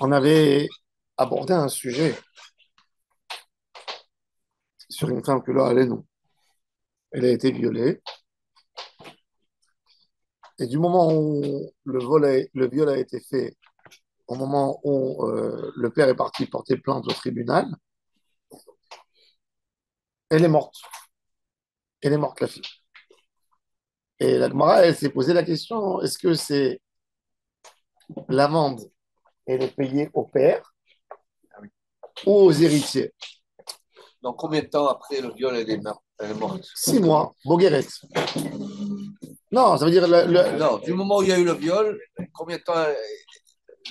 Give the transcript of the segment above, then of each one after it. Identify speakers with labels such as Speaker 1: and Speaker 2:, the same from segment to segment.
Speaker 1: On avait abordé un sujet sur une femme que là, elle est non. Elle a été violée. Et du moment où le viol a été fait, au moment où le père est parti porter plainte au tribunal, elle est morte. Elle est morte, la fille. Et la Gemara, elle s'est posé la question, est-ce que c'est l'amende, elle est payée au père ou aux héritiers?
Speaker 2: Donc, combien de temps après le viol, elle est morte?
Speaker 1: 6 mois, Bogueret. Non, ça veut dire
Speaker 2: Non, du moment où il y a eu le viol, combien de temps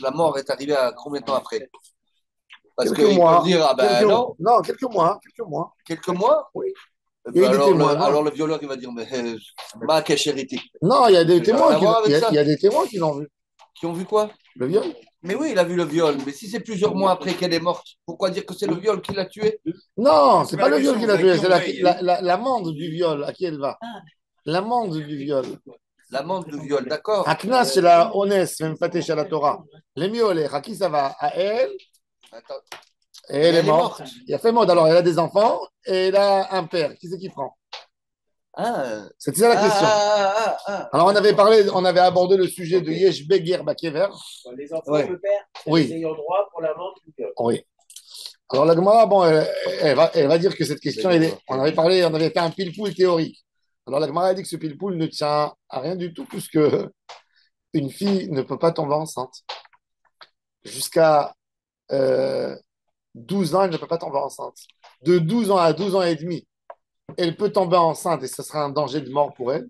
Speaker 2: la mort est arrivée à combien de temps après? Parce
Speaker 1: quelques
Speaker 2: qu'ils peuvent
Speaker 1: mois,
Speaker 2: dire, ah ben non,
Speaker 1: non, quelques mois, quelques mois.
Speaker 2: quelques mois.
Speaker 1: Oui.
Speaker 2: Eh
Speaker 1: Il y a
Speaker 2: ben
Speaker 1: eu des témoins, non?
Speaker 2: alors le violeur, il va dire, mais ma cachérité.
Speaker 1: Non, il y a des
Speaker 2: Ça n'a rien
Speaker 1: témoins
Speaker 2: à voir avec
Speaker 1: il y
Speaker 2: ça.
Speaker 1: a des témoins qui l'ont vu,
Speaker 2: Qui ont vu quoi?
Speaker 1: le viol.
Speaker 2: Mais oui, il a vu le viol. Mais si c'est plusieurs mois après qu'elle est morte, pourquoi dire que c'est le viol qui l'a tuée?
Speaker 1: Non, c'est pas le viol qui l'a tué, c'est
Speaker 2: veille.
Speaker 1: l'amende du viol. À qui elle va? L'amende du viol.
Speaker 2: L'amende du viol, d'accord.
Speaker 1: Aknas c'est la Onès, même pas chez la Torah. Les miolés, à qui ça va? À elle,
Speaker 2: Attends.
Speaker 1: et
Speaker 2: Mais
Speaker 1: elle est
Speaker 2: elle est
Speaker 1: morte.
Speaker 2: morte.
Speaker 1: Il a fait mode, alors elle a des enfants et elle a un père. Qui c'est qui prend?
Speaker 2: Ah,
Speaker 1: C'était ça la question. Alors on avait abordé le sujet de Yesh Beger Bakever.
Speaker 3: Les enfants,
Speaker 2: Ouais.
Speaker 3: le père, c'est
Speaker 1: Oui.
Speaker 3: les ayants droit pour l'amende du viol.
Speaker 1: Oui. Alors la Gemara, bon, elle va dire que cette question, on avait parlé, on avait fait un pile-poule théorique. Alors la Gemara a dit que ce pile-poule ne tient à rien du tout, puisque une fille ne peut pas tomber enceinte. Jusqu'à 12 ans, elle ne peut pas tomber enceinte. De 12 ans à 12 ans et demi, elle peut tomber enceinte et ce sera un danger de mort pour elle,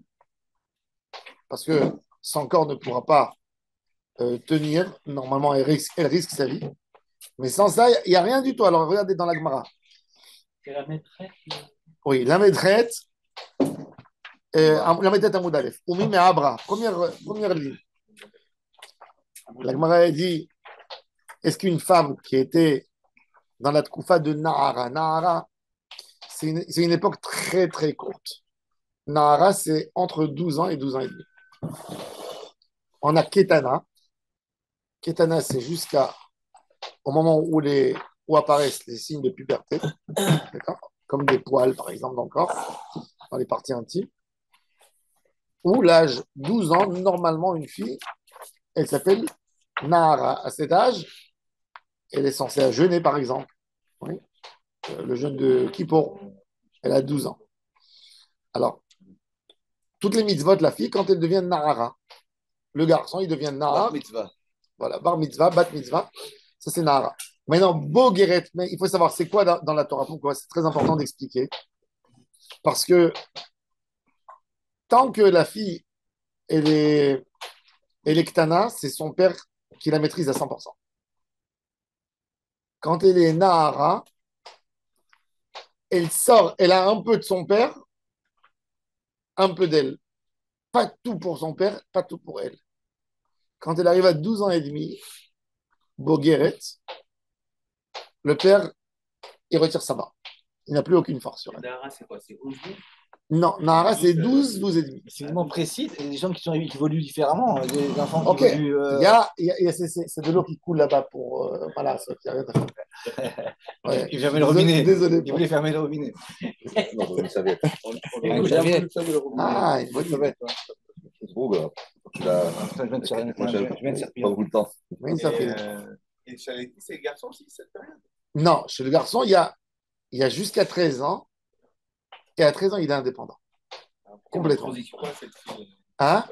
Speaker 1: parce que son corps ne pourra pas tenir. Normalement, elle risque sa vie. Mais sans ça, il n'y a rien du tout. Alors regardez dans la Gemara.
Speaker 3: C'est la maîtresse.
Speaker 1: Oui, la maîtresse. La méthode Amoud Aleph. Oumi me Abra. Première ligne. La Gemara a dit est-ce qu'une femme qui était dans la Tkoufa de Nahara, Nahara, c'est une époque très très courte. Nahara, c'est entre 12 ans et 12 ans et demi. On a Ketana. Ketana, c'est jusqu'à au moment où apparaissent les signes de puberté, comme des poils, par exemple, dans le corps, dans les parties intimes. Ou l'âge 12 ans, normalement, une fille, elle s'appelle Nahara. À cet âge, elle est censée jeûner, par exemple. Oui. Le jeûne de Kippour, elle a 12 ans. Alors, toutes les mitzvot, la fille, quand elle devient Nahara, le garçon, il devient Nahara.
Speaker 2: Bar mitzvah.
Speaker 1: Voilà, bar mitzvah, bat mitzvah, ça c'est Nahara. Maintenant, Bogeret, mais il faut savoir c'est quoi dans la Torah, pourquoi c'est très important d'expliquer. Parce que tant que la fille, elle est, elle est Ktana, c'est son père qui la maîtrise à 100%. Quand elle est Nahara, elle sort, elle a un peu de son père, un peu d'elle. Pas tout pour son père, pas tout pour elle. Quand elle arrive à 12 ans et demi, Bogueret, le père, il retire sa main. Il n'a plus aucune force sur elle.
Speaker 3: Nahara, c'est quoi? C'est 11 jours?
Speaker 1: Non, Nahara, c'est 12, 12 et demi.
Speaker 4: C'est vraiment précis. Il y a des gens qui évoluent différemment. Des enfants qui
Speaker 1: Ok,
Speaker 4: évoluent.
Speaker 1: c'est de l'eau qui coule là-bas pour. Voilà, ça, il y a rien à faire. Ouais.
Speaker 4: Il fermait le robinet.
Speaker 1: Désolé.
Speaker 4: Il voulait fermer le robinet.
Speaker 2: Non, une serviette.
Speaker 4: Une serviette.
Speaker 1: Ah, une bonne serviette.
Speaker 2: C'est beau, là. Tu l'as.
Speaker 4: Je viens de servir. Je viens de servir.
Speaker 2: Pas beaucoup de temps.
Speaker 1: Oui, ça fait.
Speaker 5: Et chez les garçons aussi, cette période.
Speaker 1: Non, chez le garçon, il y a jusqu'à 13 ans. Et à 13 ans, il est indépendant. Complètement. Hein?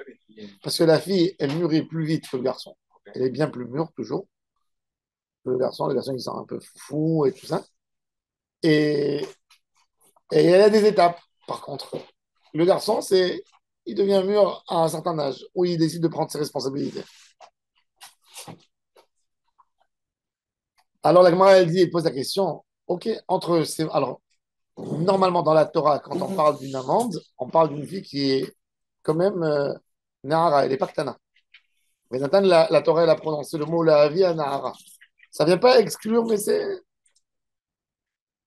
Speaker 1: Parce que la fille, elle mûrit plus vite que le garçon. Elle est bien plus mûre, toujours. Le garçon, il sent un peu fou et tout ça. Et, et elle a des étapes, par contre. Le garçon, il devient mûr à un certain âge, où il décide de prendre ses responsabilités. Alors la Gemara, elle pose la question, ok, alors, normalement dans la Torah, quand on parle d'une amende, on parle d'une fille qui est quand même Nahara, elle n'est pas Ktana. Mais Nathan, la Torah, elle a prononcé le mot la vie à Nahara. Ça ne vient pas exclure, mais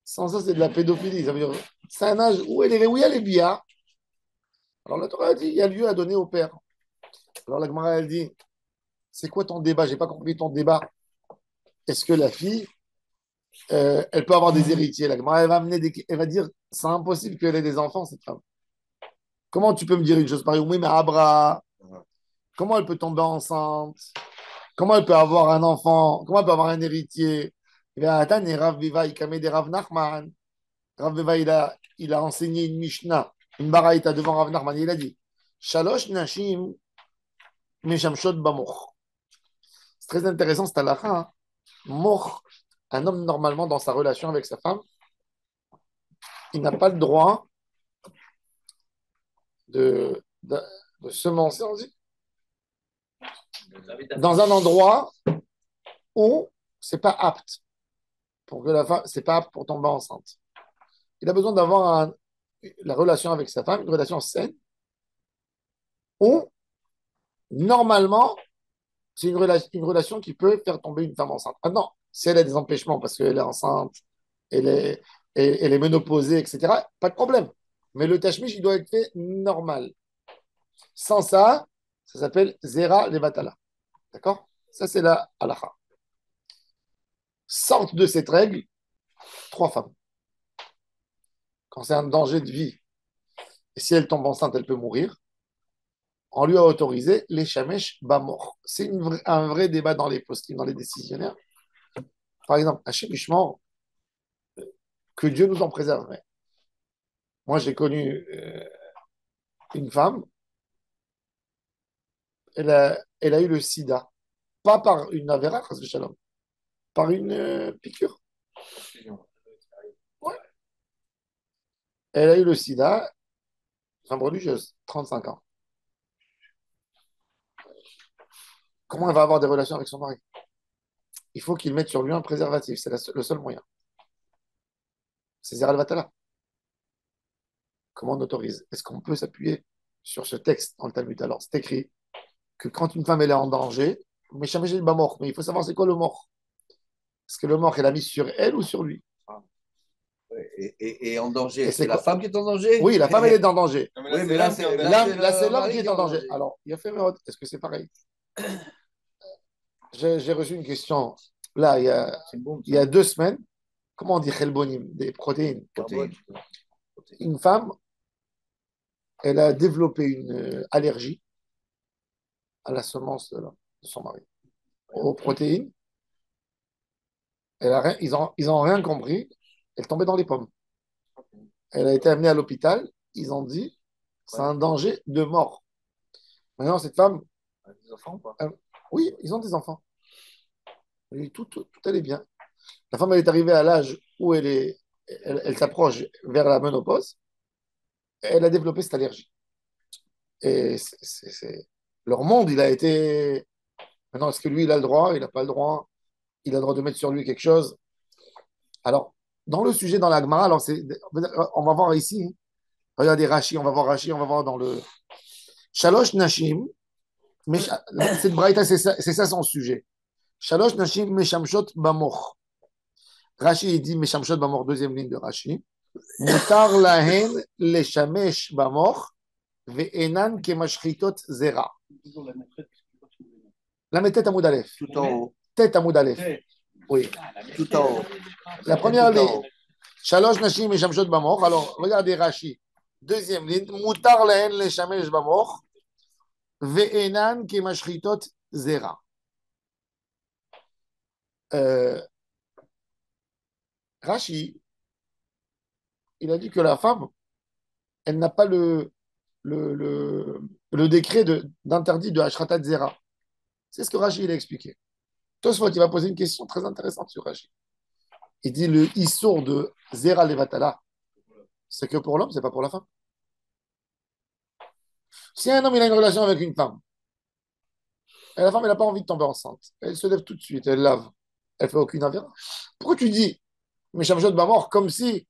Speaker 1: sans ça, c'est de la pédophilie. Ça veut dire, c'est un âge où où il y a les biens. Alors la Torah a dit, il y a lieu à donner au père. Alors la Gemara, elle dit, c'est quoi ton débat? J'ai pas compris ton débat. est-ce que la fille, elle peut avoir des héritiers? La Gemara, elle va dire, c'est impossible qu'elle ait des enfants, cette femme. Comment tu peux me dire une chose pareille? Oui, mais Abra, comment elle peut tomber enceinte? Comment elle peut avoir un enfant? Comment elle peut avoir un héritier? Rav Viva, il kameh de Rav Nachman. Rav Viva, il a enseigné une Mishnah, une baraïta devant Rav Nachman. Il a dit Shalosh Nashim Meshamshot Bamoch. C'est très intéressant, c'est à la fin. Moch, un homme normalement dans sa relation avec sa femme, il n'a pas le droit de semencer, on dit, dans un endroit où c'est pas apte pour que la femme, c'est pas apte pour tomber enceinte. Il a besoin d'avoir la relation avec sa femme, une relation saine, où normalement c'est une relation qui peut faire tomber une femme enceinte. Maintenant, si elle a des empêchements parce qu'elle est enceinte, elle est ménopausée, etc., pas de problème. Mais le tashmish, il doit être fait normal. Sans ça, ça s'appelle Zera Levatala. D'accord? Ça, c'est la halakha. Sortent de cette règle 3 femmes. Quand c'est un danger de vie, et si elle tombe enceinte, elle peut mourir, on lui a autorisé les shamesh bamor. C'est un vrai débat dans les poskim, dans les décisionnaires. Par exemple, un shemishmor, que Dieu nous en préserve. Moi, j'ai connu une femme, elle a eu le sida. Pas par une avéra, par une piqûre. Ouais. Elle a eu le sida, femme religieuse, 35 ans. Comment elle va avoir des relations avec son mari? Il faut qu'il mette sur lui un préservatif. C'est le seul moyen. C'est Zera Vatala. Comment on autorise? Est-ce qu'on peut s'appuyer sur ce texte dans le Talmud? Alors, c'est écrit que quand une femme elle est en danger, mais jamais j'ai pas mort. Mais il faut savoir c'est quoi le mort. Est-ce que le mort, elle a mis sur elle ou sur lui?
Speaker 2: Et en danger,
Speaker 1: Et
Speaker 2: c'est la femme qui est en danger?
Speaker 1: Oui, la femme, elle est en danger.
Speaker 5: Non,
Speaker 2: Oui, mais là, c'est
Speaker 1: Là, c'est l'homme
Speaker 2: mari
Speaker 1: qui est en danger. Alors, il a fait Mérod. Est-ce que c'est pareil? J'ai reçu une question. Là, il y a 2 semaines. Comment on dit chelbonim? Des protéines. Une femme, elle a développé une allergie à la semence de son mari, aux protéines. Ils ont rien compris. Elle tombait dans les pommes. Elle a été amenée à l'hôpital. Ils ont dit, c'est un danger de mort. Maintenant, cette femme,
Speaker 4: Des enfants, quoi.
Speaker 1: oui, ils ont des enfants. Et tout allait bien. La femme, elle est arrivée à l'âge où elle s'approche vers la ménopause. Elle a développé cette allergie. Et leur monde, il a été. Maintenant, est-ce que lui, il a le droit? Il n'a pas le droit. Il a le droit de mettre sur lui quelque chose. Alors, dans le sujet, dans la Gemara, alors on va voir ici. Regardez Rashi, on va voir Rashi, on va voir dans le Shalosh Nashim. Mais cette braïta, c'est ça son sujet. Shalosh Nashim Meshamshot Bamoch. Rashi, il dit Meshamshot Bamoch, deuxième ligne de Rashi. Mutar lahen leshamesh bamoch ve'enan kemashchitot zera. La tête à Moudalef.
Speaker 2: Tout en haut.
Speaker 1: Tête à Moudalef. Oui.
Speaker 2: Tout en haut.
Speaker 1: La première
Speaker 2: Tout en
Speaker 1: ligne.
Speaker 2: haut.
Speaker 1: Shalosh Nashim Meshamshot Bamoch. Alors, regardez Rashi. Deuxième ligne. Mutar lahen leshamesh bamoch ve'enan kemashchitot zera. Rashi, il a dit que la femme, elle n'a pas le décret d'interdit de Ashratat Zera. C'est ce que Rashi il a expliqué. Tosfot, il va poser une question très intéressante sur Rashi. Il dit le issour de Zera Levatala, c'est que pour l'homme, c'est pas pour la femme. Si un homme il a une relation avec une femme, et la femme elle n'a pas envie de tomber enceinte, elle se lève tout de suite, elle lave, elle fait aucune affaire. Pourquoi tu dis, mes chamjot mort comme si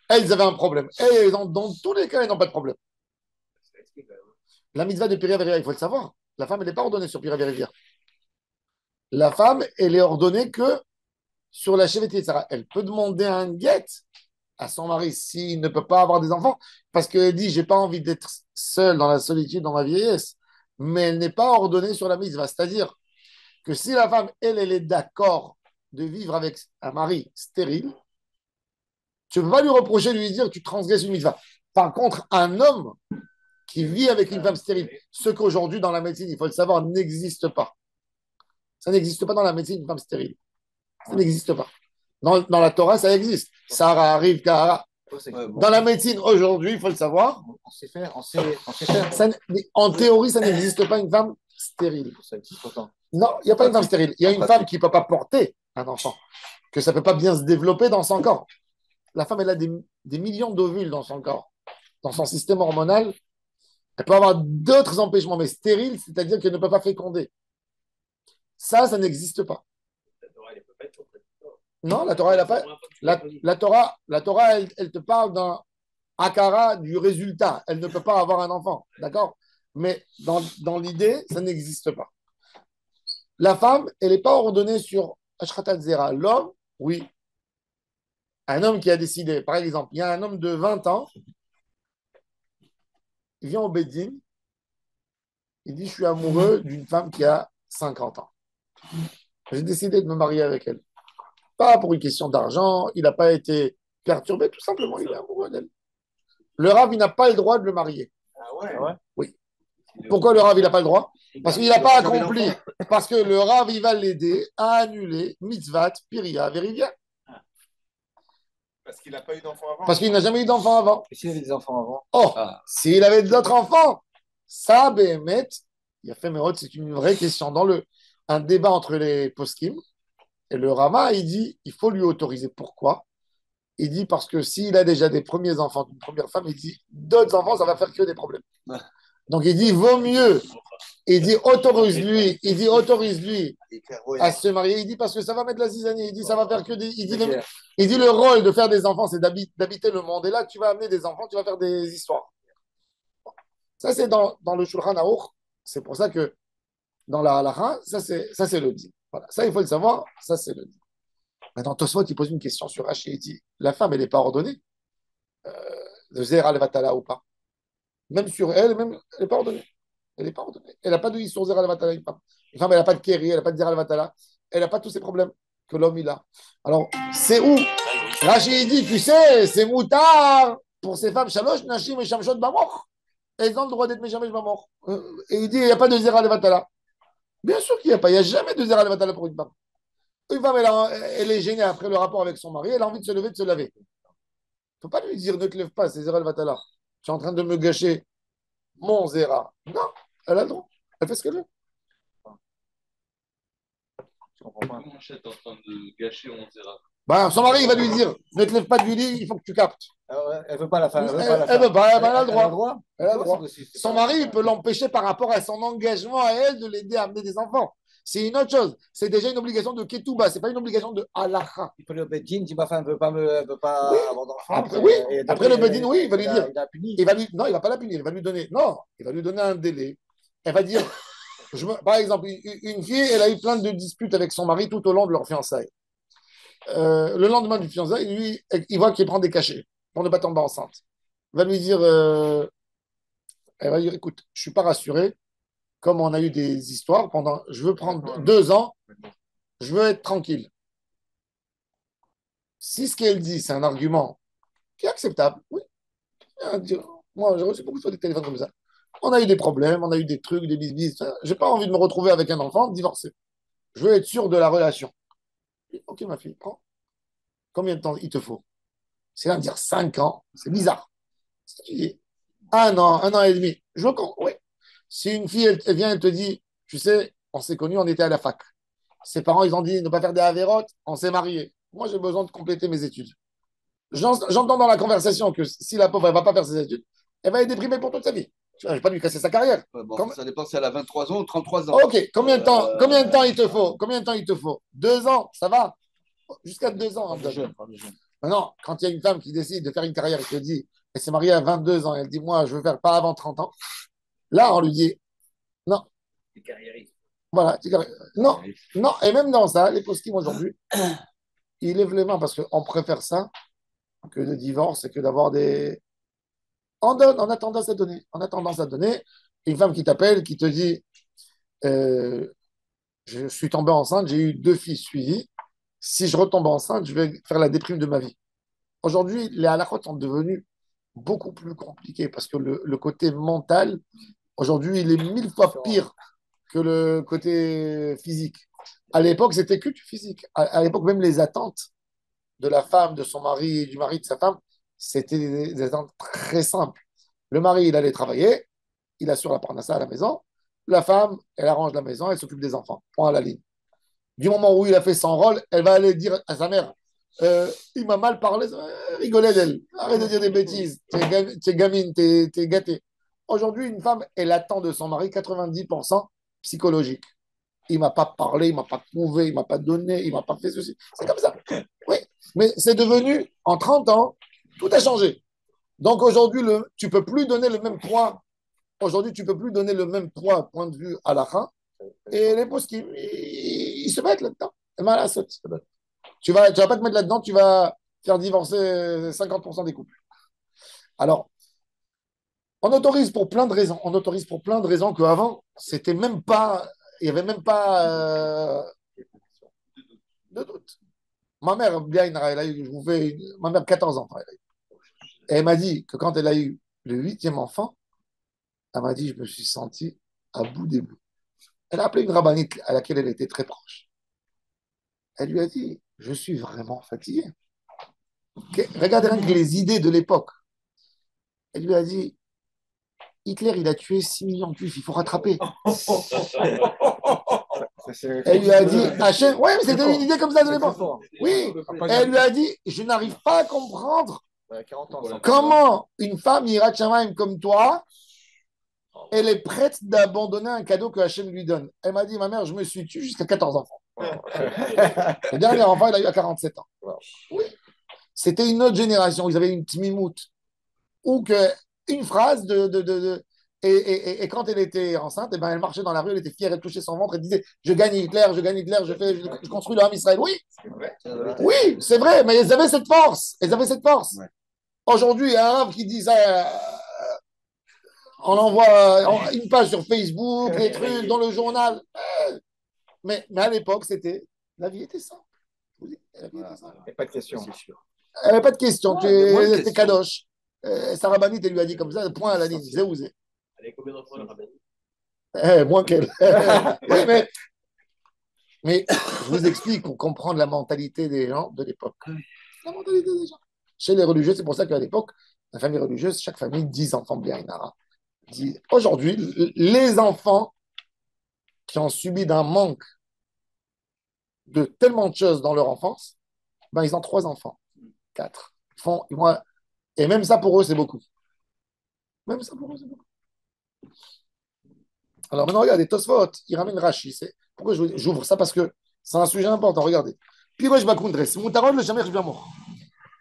Speaker 1: elles avaient un problème? Et dans tous les cas, elles n'ont pas de problème. La mitzvah de Pira Verivia, il faut le savoir. La femme, elle n'est pas ordonnée sur Pira Verivia. La femme, elle est ordonnée que sur la Shevet Yetzara. Elle peut demander un guet à son mari s'il ne peut pas avoir des enfants, parce qu'elle dit, j'ai pas envie d'être seule dans la solitude, dans ma vieillesse. Mais elle n'est pas ordonnée sur la mitzvah. C'est-à-dire, que si la femme, elle est d'accord de vivre avec un mari stérile, tu ne peux pas lui reprocher de lui dire tu transgresses une mitzvah. Par contre, un homme qui vit avec une femme stérile, ce qu'aujourd'hui dans la médecine, il faut le savoir, n'existe pas. Ça n'existe pas dans la médecine, une femme stérile. Ça n'existe pas. Dans la Torah, ça existe. Sarah arrive, Kahara. Dans la médecine, aujourd'hui, il faut le savoir.
Speaker 4: On sait faire, on sait faire.
Speaker 1: En théorie, ça n'existe pas une femme stérile.
Speaker 4: Ça existe pourtant.
Speaker 1: Non, il n'y a pas une femme stérile. Il y a une femme qui ne peut pas porter un enfant, que ça ne peut pas bien se développer dans son corps. La femme, elle a des millions d'ovules dans son corps, dans son système hormonal. Elle peut avoir d'autres empêchements, mais stérile, c'est-à-dire qu'elle ne peut pas féconder. Ça n'existe pas. Non, la Torah, elle a pas. La Torah, elle te parle d'un akara du résultat. Elle ne peut pas avoir un enfant. D'accord? Mais dans l'idée, ça n'existe pas. La femme, elle n'est pas ordonnée sur Ashratat Zera. L'homme, oui. Un homme qui a décidé, par exemple, il y a un homme de 20 ans, il vient au Beddin, il dit je suis amoureux d'une femme qui a 50 ans. J'ai décidé de me marier avec elle. Pas pour une question d'argent, il n'a pas été perturbé, tout simplement, il est amoureux d'elle. Le Rav, il n'a pas le droit de le marier.
Speaker 5: Ah ouais?
Speaker 1: Oui. Pourquoi le Rav, il n'a pas le droit? Parce qu'il n'a pas accompli. Parce que le Rav, il va l'aider à annuler mitzvat, piria, verivia.
Speaker 5: Parce qu'il n'a pas eu d'enfant avant.
Speaker 1: Parce qu'il n'a jamais eu d'enfant avant.
Speaker 4: Et s'il avait des enfants avant?
Speaker 1: Oh, s'il avait d'autres enfants, ça, Béhémet, il a fait Mérod, c'est une vraie question. Dans un débat entre les poskim, et le Rama, il dit il faut lui autoriser. Pourquoi? Il dit parce que s'il a déjà des premiers enfants d'une première femme, il dit d'autres enfants, ça va faire que des problèmes. Donc il dit vaut mieux. Il dit autorise-lui. Il dit autorise-lui à se marier. Il dit parce que ça va mettre la zizanie. Il dit ça va faire que des. Il dit le rôle de faire des enfants, c'est d'habiter le monde. Et là, tu vas amener des enfants, tu vas faire des histoires. Ça, c'est dans le Shulchan Aruch. C'est pour ça que dans la halakha, ça, c'est le dit. Voilà. Ça, il faut le savoir. Ça, c'est le dit. Maintenant, Tosfot, il pose une question sur Rashi. Il dit la femme, elle n'est pas ordonnée de Zera Levatala ou pas. Même sur elle, elle n'est pas ordonnée. Elle n'est pas ordonnée. Elle n'a pas de Yisur Zera Levatala. Une femme, elle n'a pas de Kéri, elle n'a pas de Zera Levatala. Elle n'a pas tous ces problèmes que l'homme, il a. Alors, c'est où Rashi, il dit tu sais, c'est moutard pour ces femmes. Shalosh, Nashim et Shamshot Bamor. Elles ont le droit d'être Meshamesh Bamor. Et il dit il n'y a pas de Zera Levatala. Bien sûr qu'il n'y a pas. Il n'y a jamais de Zera Levatala pour une femme. Une femme, elle est gênée après le rapport avec son mari, elle a envie de se lever, de se laver. Il ne faut pas lui dire ne te lève pas, c'est Zera Vatala. Tu es en train de me gâcher mon Zera. Non, elle a le droit. Elle fait ce qu'elle veut.
Speaker 4: Je comprends pas.
Speaker 3: Comment je suis en train de gâcher mon zéra?
Speaker 1: Son mari, il va lui dire ne te lève pas du lit, il faut que tu captes.
Speaker 4: Elle ne veut pas la faire.
Speaker 1: Elle veut pas, elle a le droit. Elle a le droit.
Speaker 4: C'est
Speaker 1: Son mari, il peut l'empêcher par rapport à son engagement à elle de l'aider à amener des enfants. C'est une autre chose. C'est déjà une obligation de ketouba. C'est pas une obligation de halakha.
Speaker 4: Il peut le Bedin, dit ma femme ne veut pas
Speaker 1: Oui.
Speaker 4: avoir d'enfant.
Speaker 1: Après le Bedin, oui, il va lui dire.
Speaker 4: Il a puni.
Speaker 1: Non, il va pas la punir. Il va lui donner. Non, il va lui donner un délai. Elle va dire. Par exemple, une fille, elle a eu plein de disputes avec son mari tout au long de leur fiançailles. Le lendemain du fiançailles, lui, il voit qu'il prend des cachets pour ne pas tomber enceinte. Il va lui dire. Elle va dire écoute, je suis pas rassuré. Comme on a eu des histoires je veux prendre 2 ans, je veux être tranquille. Si ce qu'elle dit, c'est un argument qui est acceptable, oui. Moi, j'ai reçu beaucoup de téléphones comme ça. On a eu des problèmes, on a eu des trucs, des bisbis. J'ai pas envie de me retrouver avec un enfant divorcé. Je veux être sûr de la relation. Ok, ma fille, prends. Combien de temps il te faut? C'est là de dire 5 ans, c'est bizarre. Si tu dis 1 an et demi, je veux qu'on. Oui. Si une fille, elle vient, elle te dit, tu sais, on s'est connus, on était à la fac. Ses parents, ils ont dit ne pas faire des avérotes, on s'est mariés. Moi, j'ai besoin de compléter mes études. J'entends dans la conversation que si la pauvre, elle ne va pas faire ses études, elle va être déprimée pour toute sa vie. Je ne vais pas lui casser sa carrière.
Speaker 2: Ça dépend si elle a 23 ans ou 33 ans.
Speaker 1: Ok, combien de temps il te faut? Combien de temps il te faut? 2 ans, ça va? Jusqu'à 2 ans. Maintenant, quand il y a une femme qui décide de faire une carrière et qui dit, elle s'est mariée à 22 ans, elle dit, moi, je veux faire pas avant 30 ans. Là, on lui dit, non.
Speaker 3: Les carriéristes.
Speaker 1: Voilà. Non, non. Et même dans ça, les poskim aujourd'hui, ils lèvent les mains parce qu'on préfère ça que le divorce et que d'avoir des. On donne, on a tendance à donner. On a tendance à donner. Une femme qui t'appelle, qui te dit Je suis tombé enceinte, j'ai eu 2 filles suivies. Si je retombe enceinte, je vais faire la déprime de ma vie. Aujourd'hui, les halakhot sont devenus beaucoup plus compliqués parce que le côté mental, aujourd'hui, il est 1000 fois pire que le côté physique. À l'époque, c'était que du physique. À l'époque, même les attentes de la femme, de son mari et du mari de sa femme, c'était des attentes très simples. Le mari, il allait travailler, il assure la parnassa à la maison. La femme, elle arrange la maison, elle s'occupe des enfants. Point à la ligne. Du moment où il a fait son rôle, elle va aller dire à sa mère il m'a mal parlé, rigolez d'elle. Arrête de dire des bêtises. T'es gamine, t'es gâté. Aujourd'hui, une femme, elle attend de son mari 90% psychologique. Il ne m'a pas parlé, il ne m'a pas prouvé, il ne m'a pas donné, il ne m'a pas fait ceci. C'est comme ça. Oui. Mais c'est devenu, en 30 ans, tout a changé. Donc aujourd'hui, tu ne peux plus donner le même poids. Aujourd'hui, tu ne peux plus donner le même poids, point de vue à la fin. Et les postes, ils se mettent là-dedans. Tu vas pas te mettre là-dedans, tu vas faire divorcer 50% des couples. Alors, on autorise pour plein de raisons. On autorise pour plein de raisons qu'avant, c'était même pas, il n'y avait même pas de doute. Ma mère, bien, elle a eu, ma mère, 14 ans. Et elle m'a dit que quand elle a eu le 8e enfant, elle m'a dit, je me suis senti à bout des bouts. Elle a appelé une rabbinite à laquelle elle était très proche. Elle lui a dit, je suis vraiment fatigué. Regardez rien que les idées de l'époque. Elle lui a dit, Hitler, il a tué 6 millions de juifs, il faut rattraper. Elle lui a dit, Hachem, ouais, mais c'était une idée comme ça de l'époque. Oui, elle lui a dit, je n'arrive pas à comprendre comment une femme ira Shamaim comme toi, elle est prête d'abandonner un cadeau que Hachem lui donne. Elle m'a dit, ma mère, je me suis tué jusqu'à 14 enfants. Le dernier enfant, il a eu à 47 ans. Oui. C'était une autre génération, ils avaient une tmimout. Ou une phrase et quand elle était enceinte, eh ben, elle marchait dans la rue, elle était fière, elle touchait son ventre, elle disait je gagne Hitler, je construis le Ham Israël. Oui, oui, c'est vrai, mais elles avaient cette force. Elles avaient cette force. Ouais. Aujourd'hui, il y a un rave qui dit ça. On envoie une page sur Facebook, les trucs, dans le journal. Mais à l'époque, la vie était simple. La vie était simple.
Speaker 4: Il n'y a pas de question.
Speaker 1: Il n'y avait pas de question. Tu étais kadosh. Sarah Banit, elle lui a dit comme ça, point à la ligne. C'est où c'est.
Speaker 3: Elle est combien d'enfants, la rabbinite?
Speaker 1: Moins qu'elle. Oui, mais je vous explique pour comprendre la mentalité des gens de l'époque. La mentalité des gens. Chez les religieux, c'est pour ça qu'à l'époque, la famille religieuse, chaque famille, 10 enfants bien inara. Aujourd'hui, les enfants qui ont subi d'un manque de tellement de choses dans leur enfance, ben, ils ont 3 enfants, 4. Et même ça pour eux, c'est beaucoup. Même ça pour eux, c'est beaucoup. Alors maintenant, regardez, Tosfot, il ramène Rashi. Pourquoi j'ouvre ça? Parce que c'est un sujet important, regardez. Puis je bakundres, mutarod le shamer b'amor.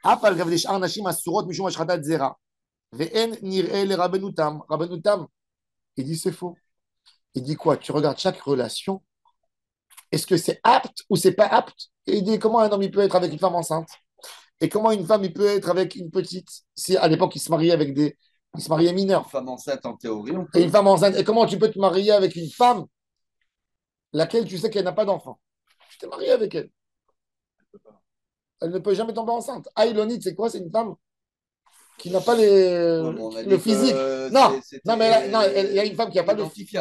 Speaker 1: Afal gav des anashim asurot mishum ashchatat zera. Ve'en nir'e le rabbenutam. Rabbenutam, il dit c'est faux. Il dit quoi? Tu regardes chaque relation. Est-ce que c'est apte ou c'est pas apte? Et il dit comment un homme il peut être avec une femme enceinte? Et comment une femme il peut être avec une petite? Si à l'époque il se mariait avec il se mariait mineur.
Speaker 2: Une femme enceinte en théorie, on peut.
Speaker 1: Et une femme enceinte. Et comment tu peux te marier avec une femme laquelle tu sais qu'elle n'a pas d'enfant? Tu t'es marié avec elle. Elle ne peut jamais tomber enceinte. Aïlonite, c'est quoi? C'est une femme qui n'a pas le physique. Non, mais il y a une femme qui n'a pas le physique.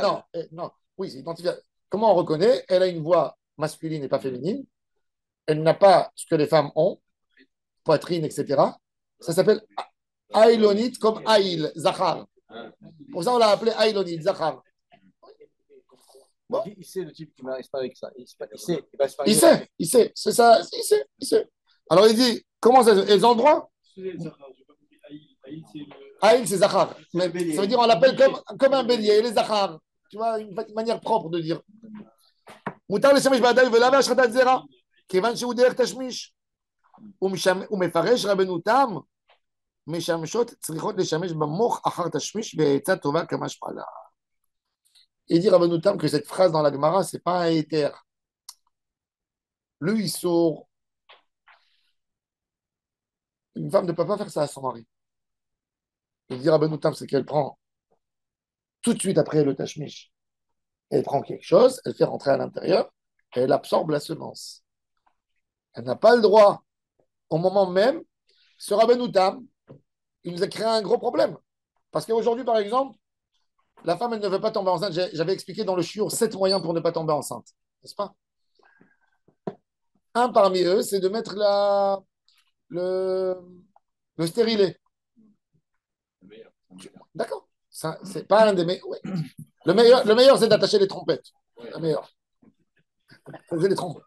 Speaker 1: Non, oui, c'est identifiable. Comment on reconnaît? Elle a une voix masculine et pas féminine. Elle n'a pas ce que les femmes ont, poitrine, etc. Ça s'appelle Aïlonite comme Aïl, Zachar. Pour ça, on l'a appelé Aïlonite, Zachar.
Speaker 4: Bon. Il sait le type qui ne m'arrive pas avec ça.
Speaker 1: Il sait. C'est ça, il sait. Alors il dit, comment ça, elles ont le droit? Aïl, c'est Zachar. Ça veut dire, on l'appelle comme un bélier, les Zachar. Tu vois, une manière propre de dire. מותר לשמש בידיים ולמה השחתת זרע? כיוון שהוא דרך תשמיש. ומפרש רבנו תם, משמשות צריכות לשמש במוח אחר תשמיש בעצה טובה כמשמע לה. Il dit Rabbeinu Tam que cette phrase dans la Gemara, ce n'est pas un éther. Le Issour, une femme ne peut pas faire ça à son mari. Il dit Rabbeinu Tam, c'est qu'elle prend tout de suite après le tashmish Elle prend quelque chose, elle fait rentrer à l'intérieur, et elle absorbe la semence. Elle n'a pas le droit, au moment même, ce Rabbeinu Tam, il nous a créé un gros problème. Parce qu'aujourd'hui, par exemple, la femme, elle ne veut pas tomber enceinte. J'avais expliqué dans le shiur 7 moyens pour ne pas tomber enceinte, n'est-ce pas? Un parmi eux, c'est de mettre le, le stérilet. D'accord. Ça, c'est pas un des meilleurs. Ouais. Le meilleur, c'est d'attacher les trompettes. Le meilleur. Les trompes.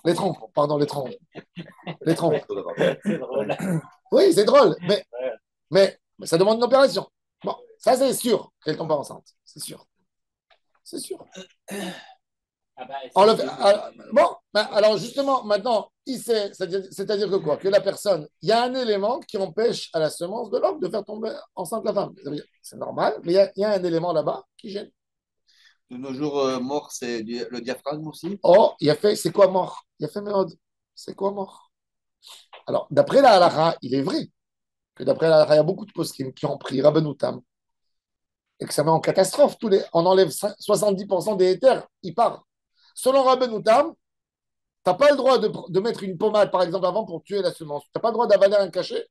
Speaker 1: Les trompes, pardon, les trompes. Les trompes.
Speaker 3: C'est drôle.
Speaker 1: Oui, c'est drôle, mais ça demande une opération. Bon, ça, c'est sûr qu'elle tombe pas enceinte. C'est sûr. C'est sûr.
Speaker 3: Ah bah,
Speaker 1: On le fait- bon, alors justement, maintenant, il sait, c'est-à-dire que quoi? Que la personne, il y a un élément qui empêche à la semence de l'homme de faire tomber enceinte la femme. Ça veut dire, c'est normal, mais il y a un élément là-bas qui gêne.
Speaker 2: De nos jours, mort, c'est le diaphragme aussi.
Speaker 1: Oh, il a fait, c'est quoi mort? Il a fait méode. C'est quoi mort? Alors, d'après la halakha, il est vrai que d'après la halakha, il y a beaucoup de poskim qui ont pris Rabbeinu Tam et que ça met en catastrophe. On enlève 70% des éthers, il part. Selon Rabbeinu Tam, tu n'as pas le droit de mettre une pommade, par exemple, avant pour tuer la semence. Tu n'as pas le droit d'avaler un cachet.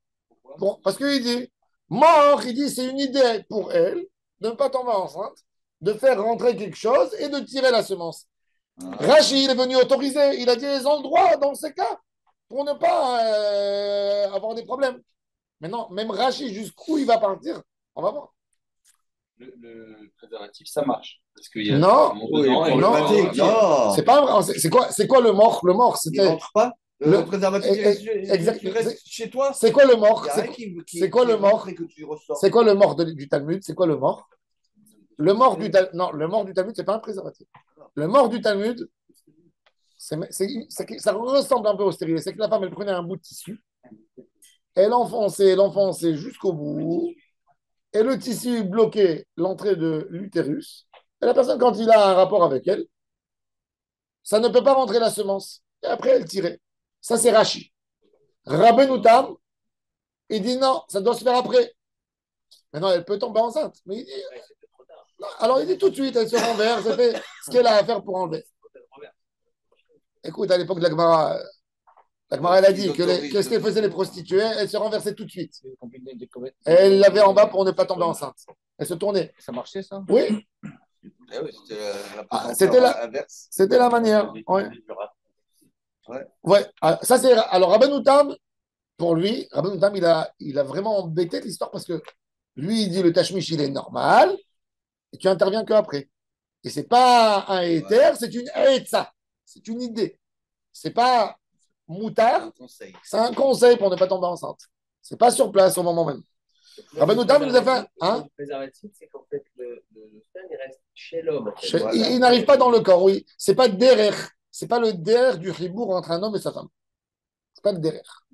Speaker 1: Bon, parce qu'il dit, mort, il dit, c'est une idée pour elle de ne pas tomber enceinte, de faire rentrer quelque chose et de tirer la semence. Rachi, il est venu autoriser. Il a dit, ils ont le droit dans ces cas pour ne pas avoir des problèmes. Maintenant, même Rachi, jusqu'où il va partir, on va voir.
Speaker 3: le préservatif, ça marche. Parce qu'il y a
Speaker 1: Non,
Speaker 3: dedans, et le
Speaker 1: non,
Speaker 3: pâté,
Speaker 2: non.
Speaker 1: c'est pas vrai. C'est quoi le mort? Le mort,
Speaker 2: Il
Speaker 1: c'était.
Speaker 2: rentre pas. Le préservatif,
Speaker 1: Exact.
Speaker 2: tu restes chez toi.
Speaker 1: C'est quoi le mort?
Speaker 2: Il y a rien qui
Speaker 1: C'est quoi le mort?
Speaker 2: rentre et que tu ressors.
Speaker 1: C'est quoi le mort du Talmud? C'est quoi le mort? Le mort du Talmud, non, le mort du Talmud, c'est pas un préservatif. Le mort du Talmud, ça ressemble un peu au stérilet. C'est que la femme, elle prenait un bout de tissu, elle l'enfonçait jusqu'au bout, et le tissu bloquait l'entrée de l'utérus. Et la personne, quand il a un rapport avec elle, ça ne peut pas rentrer la semence. Et après, elle tirait. Ça, c'est Rachi. Rabbeinu Tam, il dit non, ça doit se faire après. Maintenant, elle peut tomber enceinte. Mais il dit, non. Alors, il dit tout de suite, elle se renverse, elle fait ce qu'elle a à faire pour enlever. Écoute, à l'époque de la Gemara, elle a dit que ce qu'elle faisait les prostituées, elle se renversait tout de suite. Et elle l'avait en bas pour ne pas tomber enceinte. Elle se tournait.
Speaker 4: Ça marchait, ça?
Speaker 1: Oui,
Speaker 2: Eh oui,
Speaker 1: c'était la manière. Ouais.
Speaker 2: Ouais.
Speaker 1: Ouais. Ça, c'est. Alors, Rabbeinu Tam, pour lui, Rabbeinu Tam, il a vraiment embêté l'histoire parce que lui, il dit le tashmish, il est normal et tu interviens qu'après. Et c'est pas un éther, c'est une etza. C'est une idée. C'est pas moutard, c'est un conseil pour ne pas tomber enceinte. C'est pas sur place au moment même. Rabbeinu Tam, il nous a fait. Hein?
Speaker 3: Le préservatif, c'est qu'en fait, le sperme, il reste chez l'homme. En fait.
Speaker 1: Il n'arrive pas dans le corps, oui. C'est pas derrière. C'est pas le derrière du ribourg entre un homme et sa femme. C'est pas le derrière.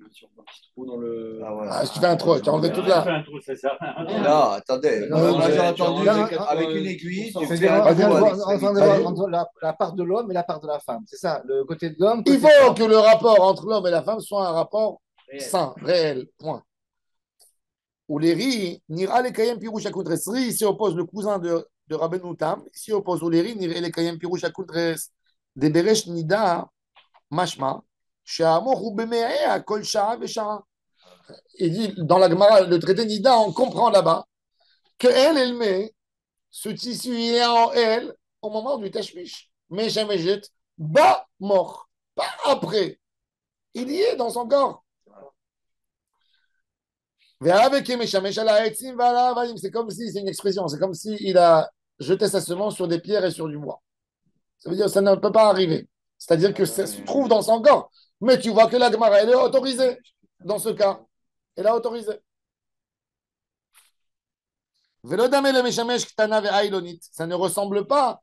Speaker 3: Dans le...
Speaker 1: Ah, si tu fais un trou, tu as enlevé toute là.
Speaker 3: un trou, c'est ça.
Speaker 2: Non, attendez. On a déjà entendu avec une aiguille. Tu fais un trou
Speaker 4: Entre la part de l'homme et la part de la femme. C'est ça, le côté de l'homme.
Speaker 1: Il faut que le rapport entre l'homme et la femme soit un rapport sain, réel. Point. Ou les riz, Nira les Kayem Piroucha Kundres. Ici oppose le cousin de Rabbeinu Tam. Ici oppose Oleri, Nira les Kayem Piroucha Kundres. De Beresh Nida, Mashma. Il dit dans la Gemara, le traité Nida, on comprend là-bas que elle met ce tissu, il est en elle au moment du tashmish. Mais jamais jette, bas mort, pas après. Il y est dans son corps. C'est comme si, c'est une expression, c'est comme s'il a jeté sa semence sur des pierres et sur du bois. Ça veut dire que ça ne peut pas arriver. C'est-à-dire que ça se trouve dans son corps. Mais tu vois que la Gemara, elle est autorisée dans ce cas. Elle a autorisé. Ça ne ressemble pas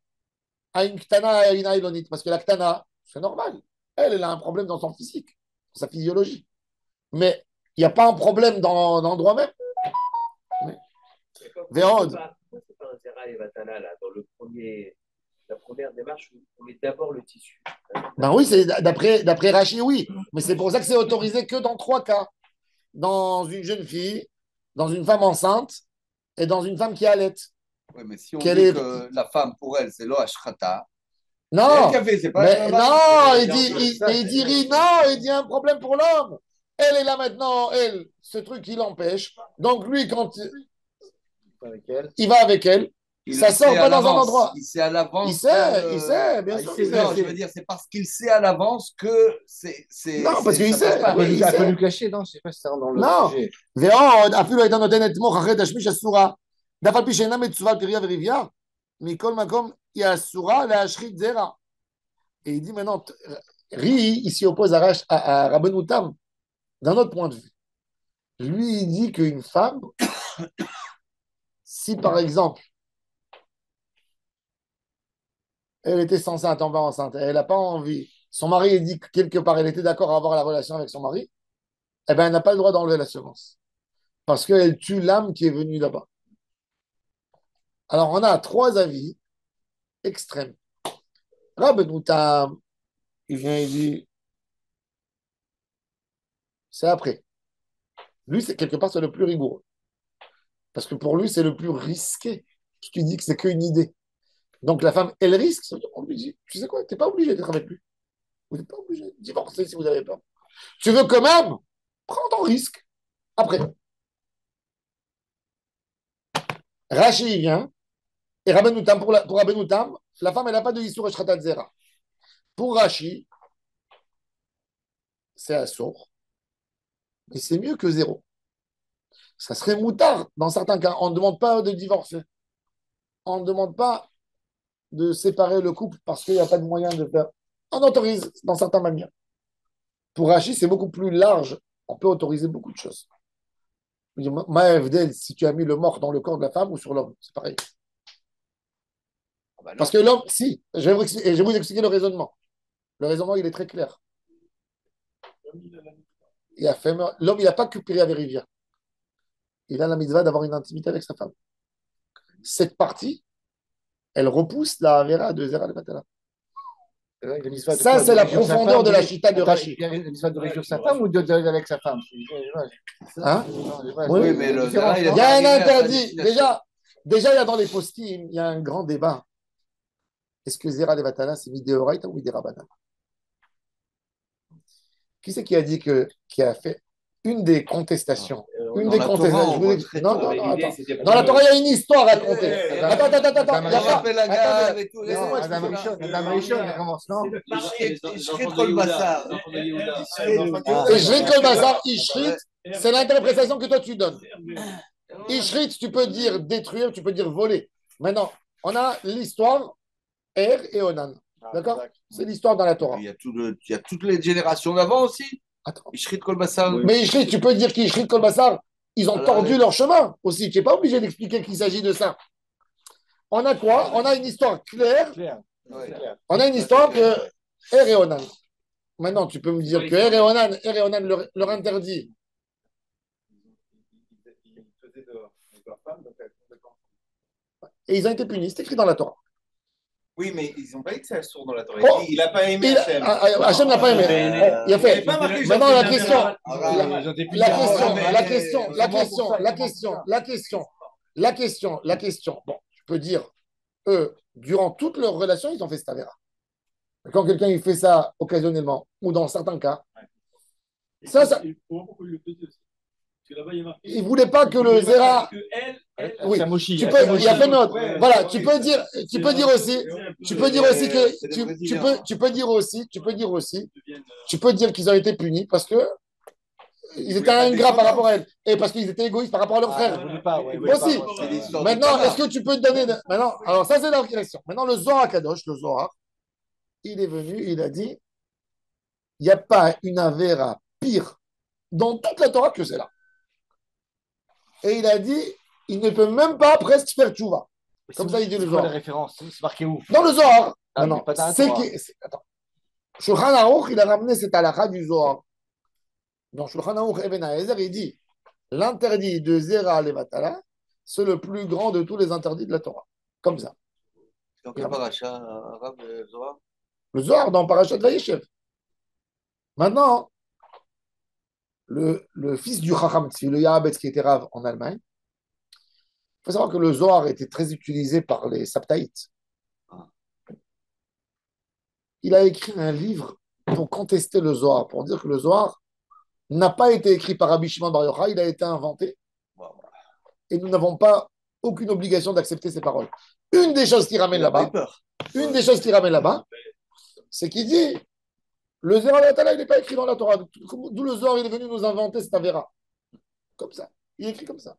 Speaker 1: à une ktana et à une aïlonite. Parce que la ktana, c'est normal. Elle a un problème dans son physique, dans sa physiologie. Mais il n'y a pas un problème dans l'endroit même. Vérode.
Speaker 3: Pourquoi c'est pas un Zera et Vatana, là, dans la première démarche, on met d'abord le tissu.
Speaker 1: Ben oui, c'est d'après Rachi, oui. Mais c'est pour ça que c'est autorisé que dans 3 cas. Dans une jeune fille, dans une femme enceinte et dans une femme qui allait.
Speaker 2: Oui, mais si on
Speaker 1: Quelle
Speaker 2: dit
Speaker 1: est...
Speaker 2: que la femme, pour elle, c'est lo ashrata, c'est elle
Speaker 1: Non,
Speaker 2: qui a fait, c'est pas
Speaker 1: mais
Speaker 2: la femme.
Speaker 1: non, il dit non, il dit un problème pour l'homme. Elle est là maintenant, elle, ce truc, il l'empêche. Donc lui, quand
Speaker 4: Avec elle.
Speaker 1: il va avec elle,
Speaker 2: Il
Speaker 1: ça
Speaker 2: le sait
Speaker 1: sort
Speaker 2: à
Speaker 1: pas dans un
Speaker 2: l'avance.
Speaker 1: endroit.
Speaker 2: Il sait à
Speaker 1: Il
Speaker 2: l'avance
Speaker 1: sait, bien
Speaker 4: Ah,
Speaker 1: sûr
Speaker 4: il
Speaker 1: qu'il
Speaker 4: sait,
Speaker 2: Non,
Speaker 1: sait.
Speaker 2: je veux dire, c'est parce qu'il sait à l'avance que
Speaker 1: Non, parce qu'il
Speaker 2: ça passe
Speaker 1: sait,
Speaker 2: pas.
Speaker 1: oui, il
Speaker 4: Elle peut
Speaker 1: sait.
Speaker 4: lui cacher, non? Je sais pas si ça rentre dans le
Speaker 1: Non.
Speaker 4: sujet.
Speaker 1: ועוד, אפילו הייתה נותנת מוח אחרי תשמיש אסורה. דף על פי שאינה מצווה על פריה ורבייה, מכל מקום היא אסורה להשחית זרע. Et il dit maintenant, Ri, il s'y oppose à Rabbeinu Tam, d'un autre point de vue. Lui, il dit qu'une femme, si par exemple, elle était censée tomber enceinte, elle n'a pas envie, son mari a dit que quelque part, elle était d'accord à avoir la relation avec son mari, eh bien, elle n'a pas le droit d'enlever la semence. Parce qu'elle tue l'âme qui est venue là-bas. Alors, on a trois avis extrêmes. Rabbeinu Tam, il vient et dit, c'est après. Lui, c'est quelque part, c'est le plus rigoureux. Parce que pour lui, c'est le plus risqué. Tu dis que c'est qu'une idée. Donc la femme, elle risque. On lui dit, tu sais quoi, tu n'es pas obligé d'être avec lui. Vous n'êtes pas obligé de divorcer si vous avez peur. Tu veux quand même, prends ton risque. Après, Rachi il vient, et Rabbeinu Tam, pour Rabbeinu Tam, la femme, elle n'a pas de Yisur Eshratat Zera. Pour Rachi, c'est assourd, et c'est mieux que zéro. Ça serait moutard dans certains cas. On ne demande pas de divorcer. On ne demande pas de séparer le couple parce qu'il n'y a pas de moyen de faire. On autorise dans certaines manières. Pour Rachi, c'est beaucoup plus large. On peut autoriser beaucoup de choses. Maëvdel, si tu as mis le mort dans le corps de la femme ou sur l'homme, c'est pareil.
Speaker 2: Ah bah non.
Speaker 1: Parce que l'homme, si, je vais vous expliquer le raisonnement. Le raisonnement, il est très clair. L'homme, il n'a pas que Piria Vérivia. Il a la mitzvah d'avoir une intimité avec sa femme. Cette partie, elle repousse la Avera de Zera Levatala. Ça, c'est la profondeur de la chita de Rashi.
Speaker 4: Il y a une histoire de réjouir sa femme ou avec sa femme?
Speaker 1: Hein?
Speaker 2: Oui, mais le Zera,
Speaker 1: Il y a un interdit. Déjà, il y a dans les postim, il y a un grand débat. Est-ce que Zera Levatala, c'est Midéoraita ou Midérabana? Qui c'est qui a dit qui a fait une des contestations? Une des contestations. Non, attends. Dans la Torah, il y a une histoire à raconter. Attends. Il y a pas.
Speaker 4: Madame Richon, elle commence, non?
Speaker 2: Ishrit Kol Bassar.
Speaker 1: Ishrit Kol Bassar, Ishrit, c'est l'interprétation que toi tu donnes. Ishrit, tu peux dire détruire, tu peux dire voler. Maintenant, on a l'histoire Er et Onan. D'accord? C'est l'histoire dans la Torah.
Speaker 2: Il y a toutes les générations d'avant aussi.
Speaker 1: Attends.
Speaker 2: Ishrit Kol Bassar.
Speaker 1: Mais Ishrit, tu peux dire qu'Ishrit Kol Bassar, ils ont tordu leur chemin aussi. Tu n'es pas obligé d'expliquer qu'il s'agit de ça. On a quoi? On a une histoire claire. On a une histoire que Er et Onan. Maintenant, tu peux me dire que Er et Onan leur interdit. Et ils ont été punis. C'est écrit dans la Torah.
Speaker 5: Oui, mais ils n'ont pas dit que c'est sourd dans la Torah.
Speaker 1: Oh,
Speaker 5: Il n'a pas aimé Hachem.
Speaker 1: Hachem n'a pas aimé. Il a fait. Maintenant, la question. Bon, je peux dire, eux, durant toute leur relation, ils ont fait cette avéra. Quand quelqu'un il fait ça occasionnellement, ou dans certains cas, ça. Il ne voulait pas que le Zera. Oui, il a fait notre. Voilà, tu peux dire qu'ils ont été punis parce que ils étaient ingrats par rapport à elle et parce qu'ils étaient égoïstes par rapport à leurs frères. Aussi. Maintenant, est-ce que tu peux te donner. Maintenant, alors ça, c'est la question. Maintenant, le Zohar Kadosh, le Zohar, il est venu, il a dit il n'y a pas une avéra pire dans toute la Torah que celle-là. Et il a dit, il ne peut même pas presque faire tchouva. Comme ça, il dit le Zohar.
Speaker 4: C'est référence, c'est marqué où?
Speaker 1: Dans le Zohar.
Speaker 4: Non, pas dans la Torah.
Speaker 1: Attends. Shulchan Aruch, il a ramené cette halakha du Zohar. Dans Shulchan Aruch Eben Haezer, il dit, l'interdit de Zera Levatala, c'est le plus grand de tous les interdits de la Torah. Comme ça.
Speaker 2: Dans quel paracha, Arabe, Zohar?
Speaker 1: Le Zohar, dans Parashat Vayeshev. Maintenant, le fils du Chacham Tzvi, le Yarabetz qui était rave en Allemagne, Il faut savoir que le Zohar était très utilisé par les Sabtaïtes. Il a écrit un livre pour contester le Zohar, pour dire que le Zohar n'a pas été écrit par Rabbi Shimon Bar Yochai, il a été inventé et nous n'avons pas aucune obligation d'accepter ces paroles. Une des choses qui ramène là-bas, c'est qu'il dit le Zohar il n'est pas écrit dans la Torah. D'où le Zohar il est venu nous inventer cette avéra. Comme ça. Il est écrit comme ça.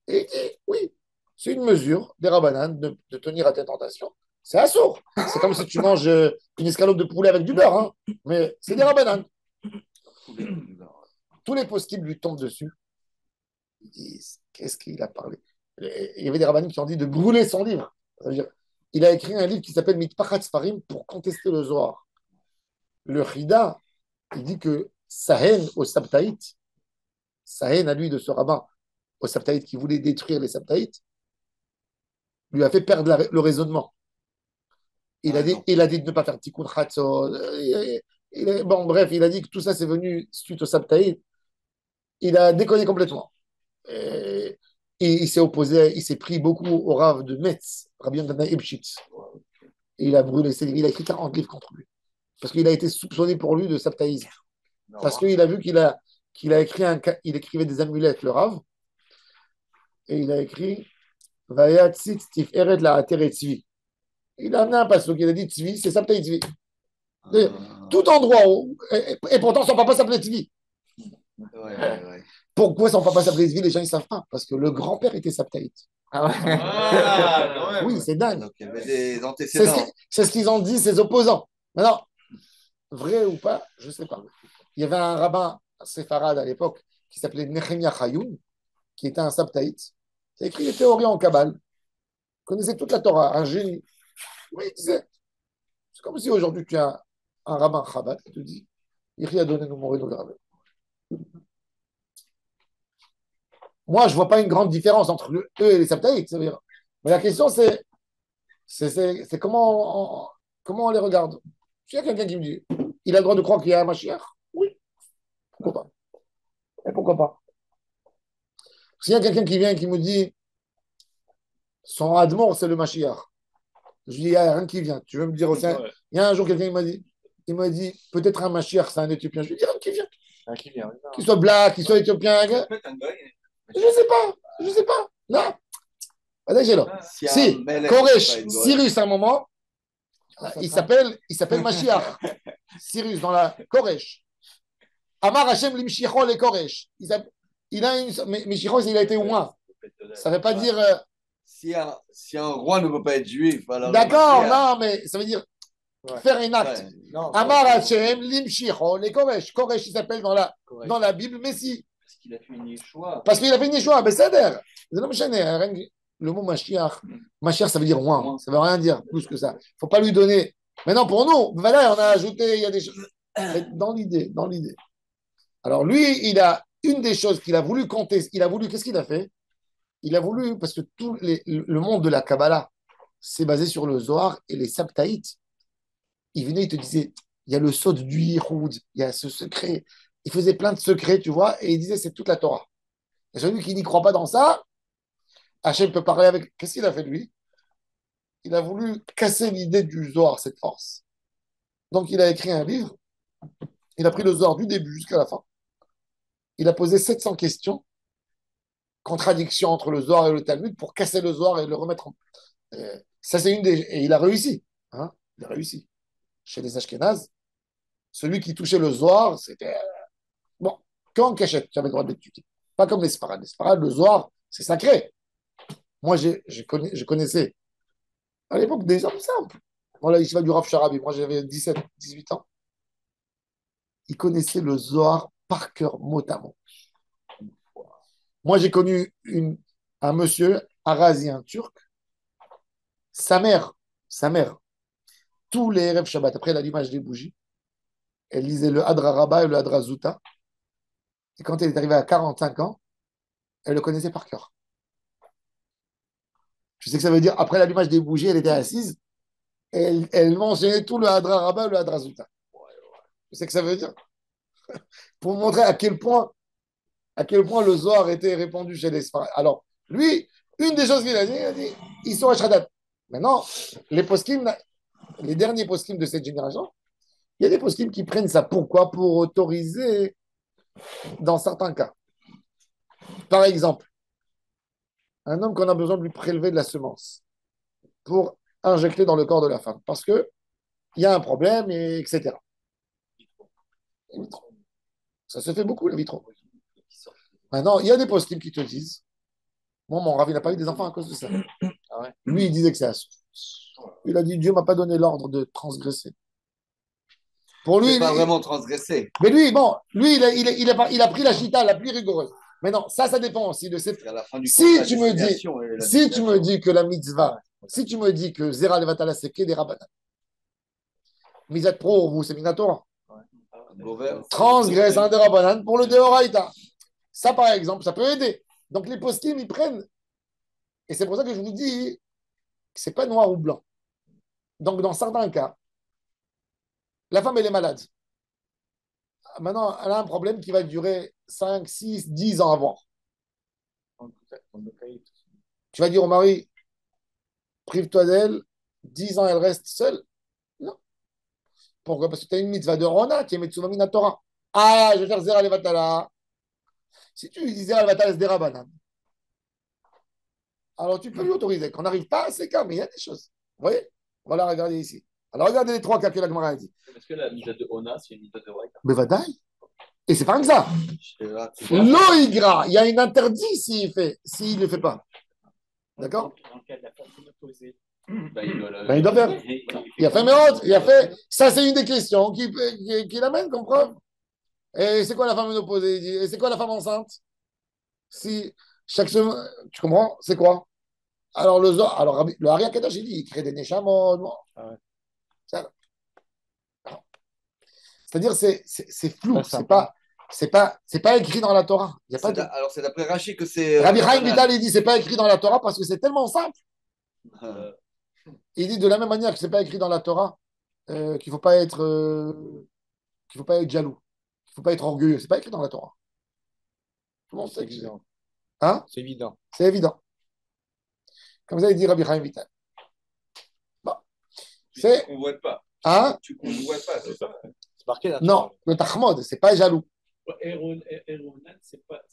Speaker 1: Et il dit oui, c'est une mesure des Rabbanan de tenir à tes tentations. C'est assourd. C'est comme si tu manges une escalope de poulet avec du beurre, hein. Mais c'est des Rabbanan. Tous les post-it lui tombent dessus. Ils disent qu'est-ce qu'il a parlé. Il y avait des Rabbanim qui ont dit de brûler son livre. Ça veut dire, il a écrit un livre qui s'appelle Mitpachat Sfarim pour contester le Zohar. Le Chida, il dit que sa haine au Sabtaït, sa haine à lui de ce rabbin au Sabtaït qui voulait détruire les Sabtaïtes, lui a fait perdre le raisonnement. Il a dit de ne pas faire Tikkun Chatzot. Bon, bref, il a dit que tout ça c'est venu suite au Sabtaït. Il a déconné complètement. Et il s'est opposé, il s'est pris beaucoup au Rav de Metz, Rabbi Yonatan Ebshitz. Et il a brûlé ses livres. Il a écrit 40 livres contre lui. Parce qu'il a été soupçonné pour lui de sabtaïsme. Parce qu'il a vu qu'il écrivait des amulettes, le Rav. Et il a écrit Vayat Tzit Tif Eret La Ateret Tzvi. Il a amené un passage, il a dit Tzvi, c'est Sabtaï Tzvi. Tout endroit où. Et pourtant, son papa s'appelait Tzvi.
Speaker 2: Ouais.
Speaker 1: Pourquoi son papa s'appelait Tzvi? Les gens ne savent pas. Parce que le grand-père était Sabtaït. Oui, c'est dingue.
Speaker 2: Donc, il y avait des antécédents.
Speaker 1: C'est ce qu'ils ont dit, ses opposants. Maintenant, vrai ou pas, je ne sais pas. Il y avait un rabbin séfarade à l'époque qui s'appelait Nehemia Chayoun, qui était un Sabtaït. Il a écrit des théories en Kabbale. Il connaissait toute la Torah, un génie. Oui, il disait, c'est comme si aujourd'hui tu as un rabbin Chabad qui te dit, il a donné nous mourir nous graver. Moi, je ne vois pas une grande différence entre eux et les Sabtaïtes. Mais la question, c'est comment on les regarde. S'il y a quelqu'un qui me dit, il a le droit de croire qu'il y a un Mashiach, oui, pourquoi pas. Et pourquoi pas. S'il y a quelqu'un qui vient et qui me dit, son Admor, c'est le Mashiach, je dis, il n'y a rien qui vient. Tu veux me dire aussi, il y a un jour, quelqu'un il m'a dit, peut-être un Mashiach, c'est un Éthiopien. Je lui dis, rien qui vient. Qu'il soit black, qu'il soit Éthiopien. Je ne sais pas. Non. Si, Koresh, Cyrus, à un moment, il s'appelle Mashiach. Cyrus, dans la Koresh. Amar Hashem Limshichon le Koresh. Il a une. Mais Mishichon, il a été moins. Ça ne veut pas dire.
Speaker 2: Si un roi ne peut pas être juif, alors.
Speaker 1: D'accord, non, mais ça veut dire faire un acte. Amar Hashem Limshichon le Koresh. Koresh, il s'appelle dans la Bible Messie. Parce qu'il a fait une Yeshua. Ben, c'est d'air. Le mot Mashiach, ça veut dire roi. Ça ne veut rien dire plus que ça. Il ne faut pas lui donner. Maintenant, pour nous, voilà, on a ajouté, il y a des choses. Dans l'idée. Alors, lui, il a une des choses qu'il a voulu compter. Qu'est-ce qu'il a fait? Il a voulu, parce que le monde de la Kabbalah, c'est basé sur le Zohar et les Sabtaïtes. Il venait, il te disait, il y a le sod du Yihoud, il y a ce secret. Il faisait plein de secrets, tu vois, et il disait, c'est toute la Torah. Et celui qui n'y croit pas dans ça, Hachem peut parler avec. Qu'est-ce qu'il a fait, lui? Il a voulu casser l'idée du Zohar, cette force. Donc, il a écrit un livre. Il a pris le Zohar du début jusqu'à la fin. Il a posé 700 questions, contradictions entre le Zohar et le Talmud, pour casser le Zohar et le remettre en. Ça, c'est une des. Et il a réussi. Hein, il a réussi. Chez les Ashkénazes, celui qui touchait le Zohar, c'était. Bon, qu'en cachette, tu avais le droit d'étudier. Pas comme les Sfarades. Les Sfarades, le Zohar, c'est sacré. Moi, je connaissais à l'époque des hommes simples. Voilà, il va du Rav Sharabi. Moi, j'avais 17, 18 ans. Il connaissait le Zohar par cœur, mot à mot. Moi, j'ai connu un monsieur, Arazi, un turc. Sa mère, tous les rêves Shabbat, après l'allumage des bougies, elle lisait le Hadra Rabba et le Hadra Zuta. Et quand elle est arrivée à 45 ans, elle le connaissait par cœur. Tu sais que ça veut dire, après l'allumage des bougies, elle était assise, et elle mentionnait tout le Hadra Rabba et le Hadra Zuta. Tu sais que ça veut dire? Pour montrer à quel point le Zohar était répandu chez les Sfarades. Alors, lui, Une des choses qu'il a dit, ils sont Ashradat. Maintenant, les poskim, les derniers poskim de cette génération, il y a des poskim qui prennent ça. Pourquoi? Pour autoriser dans certains cas. Par exemple, un homme qu'on a besoin de lui prélever de la semence pour injecter dans le corps de la femme. Parce qu'il y a un problème, et etc. Les vitraux. Ça se fait beaucoup, le vitron. Maintenant, il y a des poskim qui te disent, moi, mon ravi n'a pas eu des enfants à cause de ça.
Speaker 2: Ah ouais.
Speaker 1: Lui, il disait que c'est assourd. Il a dit, Dieu m'a pas donné l'ordre de transgresser. Pour lui,
Speaker 2: C'est pas vraiment transgressé.
Speaker 1: mais lui, bon, lui, il a pris la chita la plus rigoureuse. Mais non, ça dépend aussi de ses.
Speaker 2: À la fin du
Speaker 1: Si
Speaker 2: compte, la
Speaker 1: tu me dis,
Speaker 2: destination et la
Speaker 1: si tu me
Speaker 2: destination.
Speaker 1: dis que la mitzvah, si tu me dis que Zera Levatala, c'est que des rabbanan, Mizat Pro, vous, c'est Minatora,
Speaker 2: Mauvais.
Speaker 1: transgresse un des rabbanan pour le Deoraita. Ça, par exemple, ça peut aider. Donc, les poskim, ils prennent. Et c'est pour ça que je vous dis que c'est pas noir ou blanc. Donc, dans certains cas, la femme, elle est malade. Maintenant, elle a un problème qui va durer 5, 6, 10 ans à voir. Tu vas dire au mari, prive-toi d'elle, 10 ans, elle reste seule. Non. Pourquoi? Parce que tu as une mitzvah de Rona, qui est Metsuma Minatora. Ah, je vais faire Zera Levatala. Si tu lui dis Zera Levatala, c'est des Rabbanan. Alors tu peux lui autoriser. Qu'on n'arrive pas à ces cas, mais il y a des choses. Vous voyez? Voilà, regardez ici. Alors regardez les trois cas que la Gemara a dit.
Speaker 3: Est-ce que la mitzvah de Ona, c'est une mitzvah de Raïta?
Speaker 1: Mais Vadaï. Et c'est pas comme ça.
Speaker 2: Là,
Speaker 1: Loïgra, il y a un interdit s'il ne le fait pas. D'accord?
Speaker 3: Dans le cas de la personne opposée,
Speaker 1: Il doit faire. Il a fait Mérod, il a fait. Ça, c'est une des questions qui l'amène comme preuve. Et c'est quoi la femme opposée? Et c'est quoi la femme enceinte? Si chaque semaine. Tu comprends? C'est quoi? Alors, le Ari Akadosh, il dit il crée des Neshamot. Bon. Ça- C'est-à-dire, c'est flou. C'est pas écrit dans la Torah. Il y a pas de...
Speaker 2: alors, c'est d'après Rachid que c'est.
Speaker 1: Rabbi Chaim Vital, il dit c'est pas écrit dans la Torah parce que c'est tellement simple. Il dit de la même manière que c'est pas écrit dans la Torah qu'il faut pas être jaloux, qu'il faut pas être orgueilleux. C'est pas écrit dans la Torah. Tout le monde sait que c'est. Hein?
Speaker 6: C'est évident.
Speaker 1: C'est évident. Comme ça, il dit Rabbi Chaim Vital. Bon. C'est.
Speaker 5: On ne voit pas.
Speaker 1: Hein?
Speaker 5: Tu ne vois pas, c'est ça.
Speaker 6: C'est marqué là.
Speaker 1: Non, le Tahmod, c'est pas jaloux.
Speaker 3: Eronan, c'est pas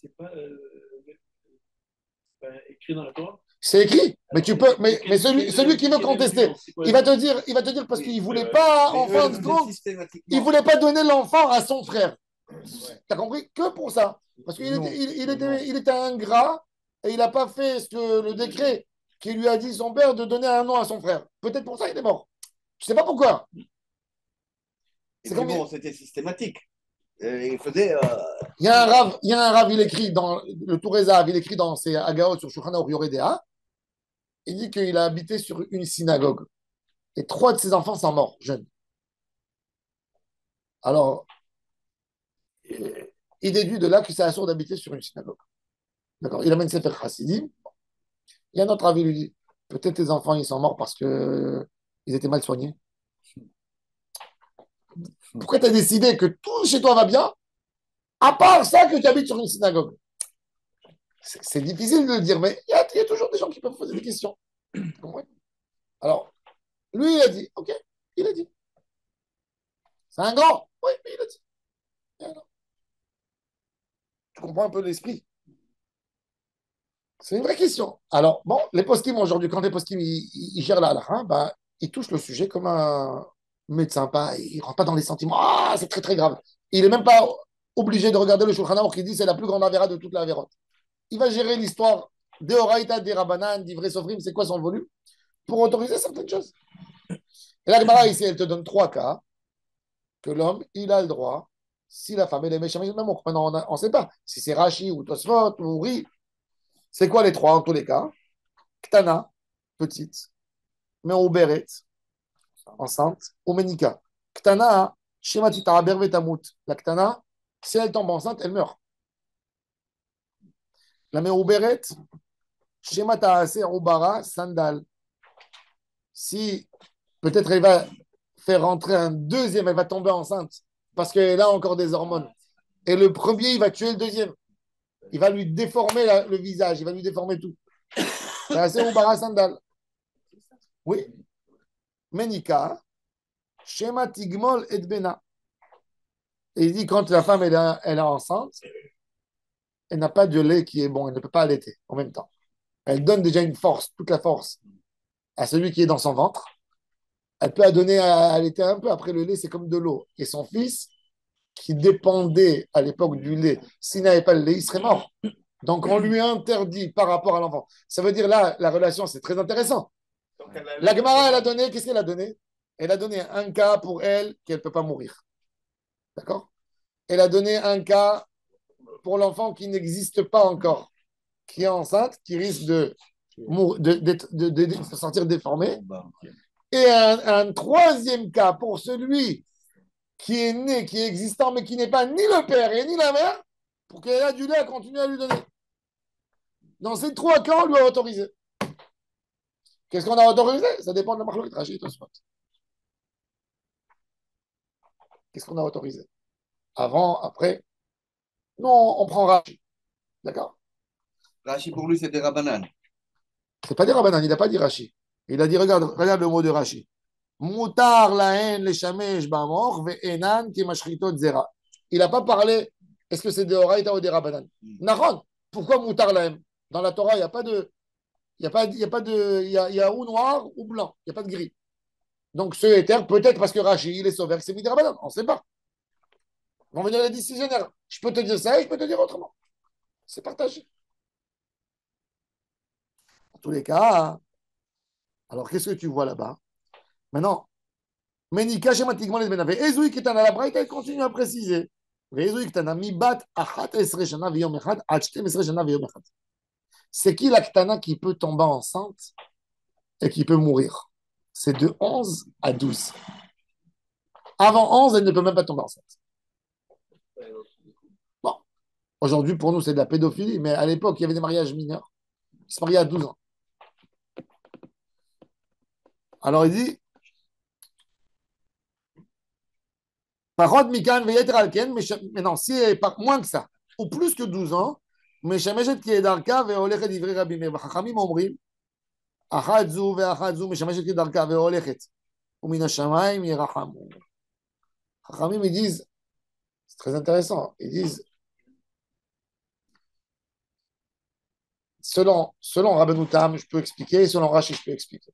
Speaker 3: écrit dans la Torah.
Speaker 1: C'est écrit, mais tu peux, mais celui qui veut contester, il va te dire parce qu'il voulait pas, en fin de compte, il voulait pas donner l'enfant à son frère. T'as compris? Que pour ça. Parce qu'il était ingrat et il n'a pas fait le décret qui lui a dit son père de donner un nom à son frère. Peut-être pour ça il est mort. Je sais pas pourquoi.
Speaker 2: C'est bon, c'était systématique. Il faisait.
Speaker 1: Il y a un Rav, il écrit dans le Tourézav, il écrit dans ses Agaot sur Shulchan Aruch Yoredea, il dit qu'il a habité sur une synagogue. Et 3 de ses enfants sont morts, jeunes. Alors, il déduit de là que c'est assourd d'habiter sur une synagogue. D'accord? Il amène Sefer Chassidim. Il y a un autre avis, lui dit, peut-être tes enfants, ils sont morts parce qu'ils étaient mal soignés. Pourquoi tu as décidé que tout chez toi va bien, à part ça que tu habites sur une synagogue? C'est difficile de le dire, mais il y a toujours des gens qui peuvent poser des questions. Alors, lui, il a dit, ok, il a dit. C'est un grand, oui, mais il a dit. Tu comprends un peu l'esprit? C'est une vraie question. Alors, bon, les poskim aujourd'hui, quand les poskim ils gèrent la halakha, ben, ils touchent le sujet comme un médecin, pas, il ne rentre pas dans les sentiments. Ah, c'est très très grave. Il n'est même pas obligé de regarder le Shulchan Aruch qui dit c'est la plus grande avéra de toute la avérote. Il va gérer l'histoire des Horaïta, des Rabbanan, d'Ivrei Sofrim, c'est quoi son volume, pour autoriser certaines choses. Et la Gemara ici, elle te donne 3 cas que l'homme, il a le droit, si la femme, elle est méchante, même maintenant, on ne sait pas si c'est Rashi ou Tosfot ou Ri. C'est quoi les 3 en tous les cas? Ktana, petite, Meouberet, enceinte, ou Menika. Ktana, Shematita Bervetamut. La Ktana, si elle tombe enceinte, elle meurt. La Meouberet, Shemata Ase Ubara, Sandal. Si peut-être elle va faire rentrer un deuxième, elle va tomber enceinte parce qu'elle a encore des hormones. Et le premier, il va tuer le deuxième. Il va lui déformer le visage, il va lui déformer tout. C'est Oubara Sandal. Oui. Menika, Shema Tigmol et Bena. Et il dit quand la femme elle est enceinte, elle n'a pas de lait qui est bon, elle ne peut pas allaiter en même temps. Elle donne déjà une force, toute la force, à celui qui est dans son ventre. Elle peut la donner à allaiter un peu, après le lait, c'est comme de l'eau. Et son fils, qui dépendait à l'époque du lait, s'il n'avait pas le lait, il serait mort. Donc on lui interdit par rapport à l'enfant. Ça veut dire là, la relation, c'est très intéressant. La Gemara, elle a donné, qu'est-ce qu'elle a donné? Elle a donné un cas pour elle qu'elle ne peut pas mourir. D'accord? Elle a donné un cas pour l'enfant qui n'existe pas encore, qui est enceinte, qui risque de se sentir déformé. Et un troisième cas pour celui qui est né, qui est existant, mais qui n'est pas ni le père et ni la mère, pour qu'elle ait du lait à continuer à lui donner. Dans ces trois cas, on lui a autorisé. Qu'est-ce qu'on a autorisé? Ça dépend de la marque de Rachid Tosfot. Qu'est-ce qu'on a autorisé? Avant, après? Non, on prend Rachid. D'accord?
Speaker 2: Rachi, pour lui, c'était Rabbanan.
Speaker 1: C'est pas des Rabbanan, il n'a pas dit Rachid. Il a dit, regarde le mot de Rachid. Moutar lahen le shamesh bamor ve'enan ki mashritot zera. Il n'a pas parlé, est-ce que c'est des Horaïta ou des Rabbanan? Nahon, pourquoi moutar lahen? Dans la Torah, il n'y a pas de. Il y a ou noir ou blanc, il n'y a pas de gris. Donc ce éther, peut-être parce que Rachid, il est sauvé, c'est Midi Rabbanan, on ne sait pas. Vont venir les décisionnaires. Je peux te dire ça et je peux te dire autrement. C'est partagé. En tous les cas, alors qu'est-ce que tu vois là-bas? Maintenant, Menika shematigman les benave. Ezoui kitana la braïta, il continue à préciser. Ezoui kitana mi bat achat esre shana v'yom echad ad shtem esre shana v'yom echad. C'est qui la kitana qui peut tomber enceinte et qui peut mourir? C'est de 11 à 12. Avant 11, elle ne peut même pas tomber enceinte. Bon, aujourd'hui, pour nous, c'est de la pédophilie, mais à l'époque, il y avait des mariages mineurs. Ils se mariaient à 12 ans. Alors il dit, par contre, Mikan veyeter alken, mais non, si elle est moins que ça, ou plus que 12 ans, mais Shemeshet qui est d'Arka, veolechet ivri rabim, et Chachamim omrim, Achad zu ve'achad zu, Meshemeshet qui est d'Arka, veolechet, ou mina shamayim yirachamu. Chachamim, ils disent, c'est très intéressant, ils disent, selon Rabbeinu Tam, je peux expliquer, et selon Rashi, je peux expliquer.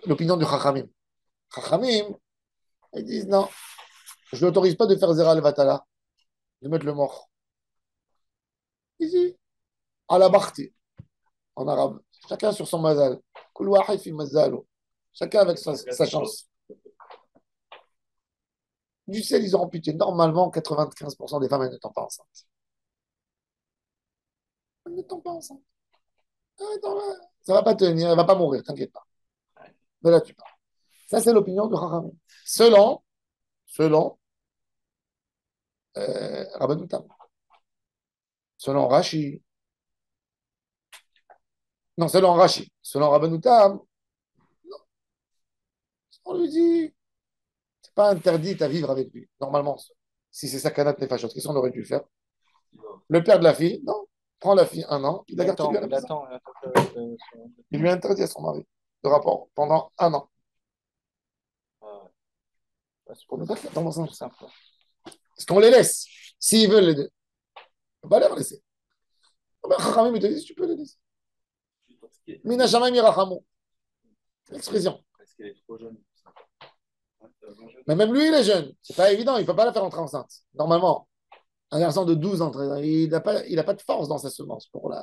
Speaker 1: L'opinion du Chachamim. Chachamim, ils disent, non, je n'autorise pas de faire Zera al-Vatala, de mettre le mort. Il dit, à la Bakhti, en arabe. Chacun sur son mazal. Kul wahid fi mazalo. Chacun avec sa chance. Du ciel, ils auront pitié. Normalement, 95% des femmes, elles ne tombent pas enceintes. Elles ne tombent pas enceintes. Ça ne va pas tenir, elle ne va pas mourir, t'inquiète pas. De là, tu parles. Ça, c'est l'opinion de Chachamim. Selon Rabbeinu Tam. Selon Rashi. Non, selon Rashi. Selon Rabbeinu Tam, on lui dit, c'est pas interdit à vivre avec lui, normalement. Si c'est sa canette nefashot, qu'est-ce qu'on aurait dû faire? Le père de la fille, non, prend la fille 1 an, il la garde chez lui à la maison. Il lui interdit à son mari de rapport pendant 1 an. Pour ne pas faire tendance à ça. Parce qu'on les laisse. S'ils veulent les deux, on va les laisser. Chachamim, ils te disent, tu peux les laisser. Mina Shamaim Yirachamu. L'expression.
Speaker 5: Parce qu'elle est trop jeune.
Speaker 1: Mais même lui, il est jeune. C'est pas évident, il ne peut pas la faire entrer enceinte. Normalement, un garçon de 12 ans, il n'a pas de force dans sa semence pour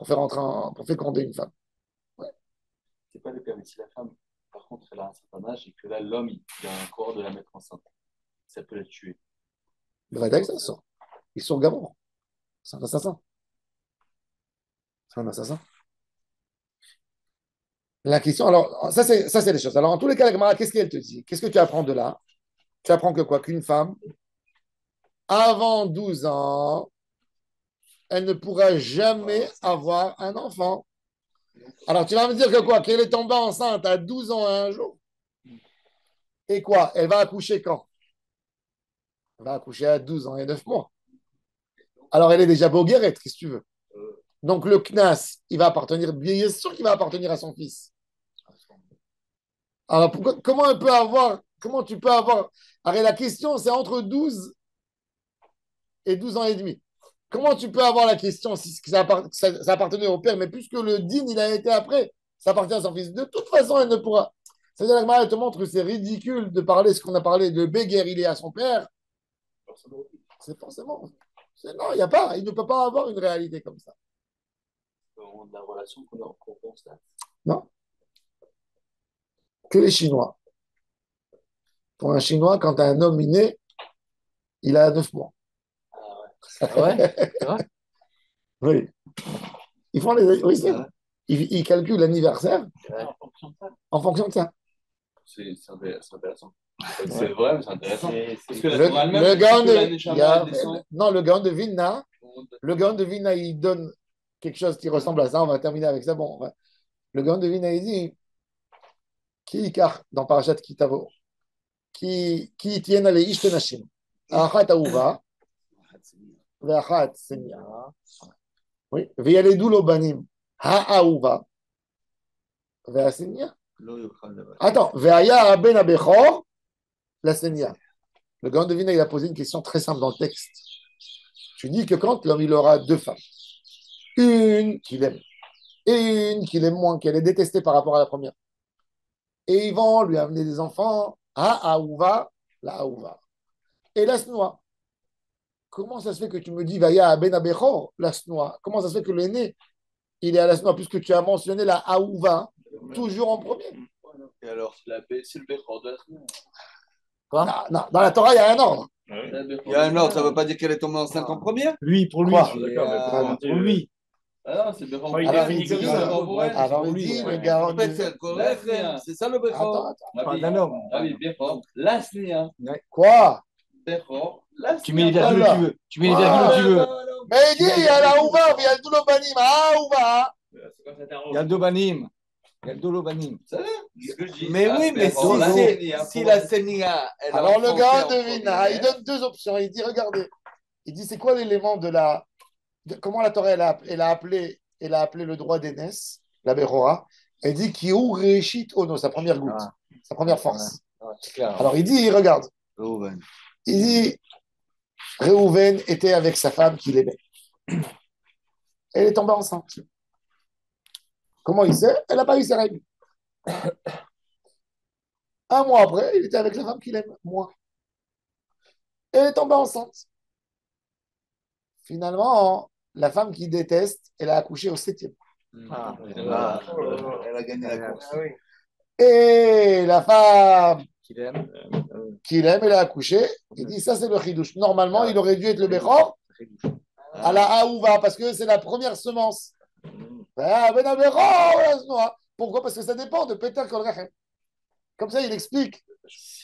Speaker 1: faire entrer pour féconder une femme. Ouais.
Speaker 5: C'est pas le cas, mais si la femme, par contre, elle a un certain âge et que là, l'homme, il a un corps de la mettre enceinte, ça peut la tuer.
Speaker 1: Le vrai ça sort. Ils sont gamins. C'est un assassin. C'est un assassin. La question, alors, ça c'est les choses. Alors, en tous les cas, la Gemara, qu'est-ce qu'elle te dit? Qu'est-ce que tu apprends de là? Tu apprends que quoi? Qu'une femme, avant 12 ans, elle ne pourra jamais avoir un enfant. Alors, tu vas me dire que quoi? Qu'elle est tombée enceinte à 12 ans un jour. Et quoi? Elle va accoucher quand? Elle va accoucher à 12 ans et 9 mois. Alors, elle est déjà beau guérette, qu'est-ce que tu veux? Donc le Knas, il va appartenir, bien sûr qu'il va appartenir à son fils. Alors comment tu peux avoir. Alors la question, c'est entre 12 et 12 ans et demi. Comment tu peux avoir la question si ça appartenait au père, mais puisque le din, il a été après, ça appartient à son fils. De toute façon, elle ne pourra. C'est-à-dire, la Gemara, elle te montre que c'est ridicule de parler ce qu'on a parlé de Béguer, il est à son père. C'est forcément. Non, il n'y a pas. Il ne peut pas avoir une réalité comme ça.
Speaker 5: De la relation qu'on constate.
Speaker 1: Non. Que les Chinois. Pour un Chinois, quand un homme est né, il a 9 mois.
Speaker 2: Ah ouais? C'est vrai?
Speaker 1: Oui. Ils font les. Oui, c'est
Speaker 2: Ah ouais.
Speaker 1: vrai. Ils calculent l'anniversaire
Speaker 5: En fonction de ça.
Speaker 1: en fonction de ça.
Speaker 5: C'est intéressant. C'est vrai, mais c'est intéressant. Parce que la
Speaker 1: Le,
Speaker 5: Torah elle-même,
Speaker 1: le
Speaker 5: elle dit
Speaker 1: Gaon
Speaker 5: que la
Speaker 1: de,
Speaker 5: Neshama, elle descend.
Speaker 1: non, le Gaon de Vilna, il donne quelque chose qui ressemble à ça. On va terminer avec ça. Bon, le Gaon de Vilna, il dit qui car dans Parashat Kitavo, qui tiennent les ishtenashim, achat aouva, ve'achat senya, oui, ve'yaledou lo banim, ha'aouva, ve'asenya. Attends, ve'aya ben abechor, la senya. Le Gaon de Vilna, il a posé une question très simple dans le texte. Tu dis que quand l'homme il aura 2 femmes, une qu'il aime et une qu'il aime moins, qu'elle est détestée par rapport à la première, et ils vont lui amener des enfants à Aouva, la Aouva, et la Snoa. Comment ça se fait que tu me dis Vaya Ben Abechor, la Snoa? Comment ça se fait que l'aîné, il est à la Snoa, puisque tu as mentionné la Aouva toujours en premier?
Speaker 5: Et alors, c'est le Bechor de la semaine.
Speaker 1: Non, non, dans la Torah, il y a un ordre.
Speaker 2: Il y a un ordre, ça ne veut pas dire qu'elle est tombée enceinte en première?
Speaker 6: Lui, pour lui.
Speaker 1: Quoi?
Speaker 6: Pour lui.
Speaker 5: Ah non, c'est le Bechor.
Speaker 6: Oh, il
Speaker 1: Alors,
Speaker 6: est
Speaker 1: il
Speaker 6: fini
Speaker 1: dit,
Speaker 6: comme ça.
Speaker 1: alors, il dit, le Gaon de...
Speaker 2: C'est ça le Bechor.
Speaker 1: Attends.
Speaker 6: D'un homme.
Speaker 5: Ah oui, Bechor. La semaine.
Speaker 1: Quoi?
Speaker 5: Bechor. La
Speaker 6: Tu mets les
Speaker 5: semaine.
Speaker 6: virgules où tu veux. Tu mets les virgules où tu veux.
Speaker 1: Mais il dit, il y a la Aouva, il y a le Doulobanim, Aouva.
Speaker 6: Il y a le Dobanim. Il y a le Dolobanim.
Speaker 2: Mais oui, mais si la Senia, elle a
Speaker 1: Alors, le
Speaker 2: enfanté
Speaker 1: Gaon
Speaker 2: en
Speaker 1: de Vilna, il
Speaker 2: première,
Speaker 1: donne 2 options. Il dit, regardez, il dit, c'est quoi l'élément comment la Torah, elle a appelé le droit d'aînesse, la Bechora. Elle dit, qui ou réchit ono, sa première goutte, sa première force.
Speaker 6: C'est clair.
Speaker 1: Alors, il dit, regarde,
Speaker 2: Reuven.
Speaker 1: il dit, Réhouven était avec sa femme qu'il aimait. Elle est tombée enceinte. Comment il sait? Elle n'a pas eu ses règles. Un mois après, il était avec la femme qu'il aime, moi. Elle est tombée enceinte. Finalement, la femme qu'il déteste, elle a accouché au 7e.
Speaker 2: Ah, elle a gagné la course.
Speaker 1: Et la femme
Speaker 6: Qu'il aime.
Speaker 1: qu'il aime, elle a accouché. Il dit, ça c'est le chidouche. Normalement, il aurait dû être le Bechor à la Aouva, parce que c'est la première semence. Ah, ben la Bechor, la Snoa. Pourquoi? Parce que ça dépend de Peter Kolrachem. Comme ça, il explique.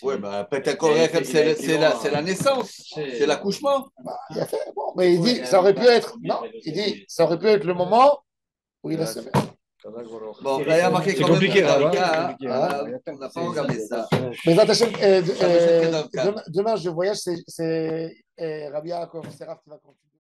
Speaker 2: Oui, bah, peut-être que c'est la naissance, c'est l'accouchement.
Speaker 1: Il a fait, bon, mais il dit, ça aurait pu être, non, il dit, ça aurait pu être le moment où il a semé.
Speaker 2: Bon, là, il y a marqué
Speaker 6: C'est
Speaker 2: quand même
Speaker 6: compliqué,
Speaker 2: dans le
Speaker 6: là,
Speaker 2: cas,
Speaker 6: compliqué,
Speaker 2: on n'a pas regardé ça.
Speaker 1: Mais Zatachem,
Speaker 2: Ça, c'est très dans le cadre.
Speaker 1: demain, je voyage, c'est Rabbi Yaakov, c'est Raph qui va continuer.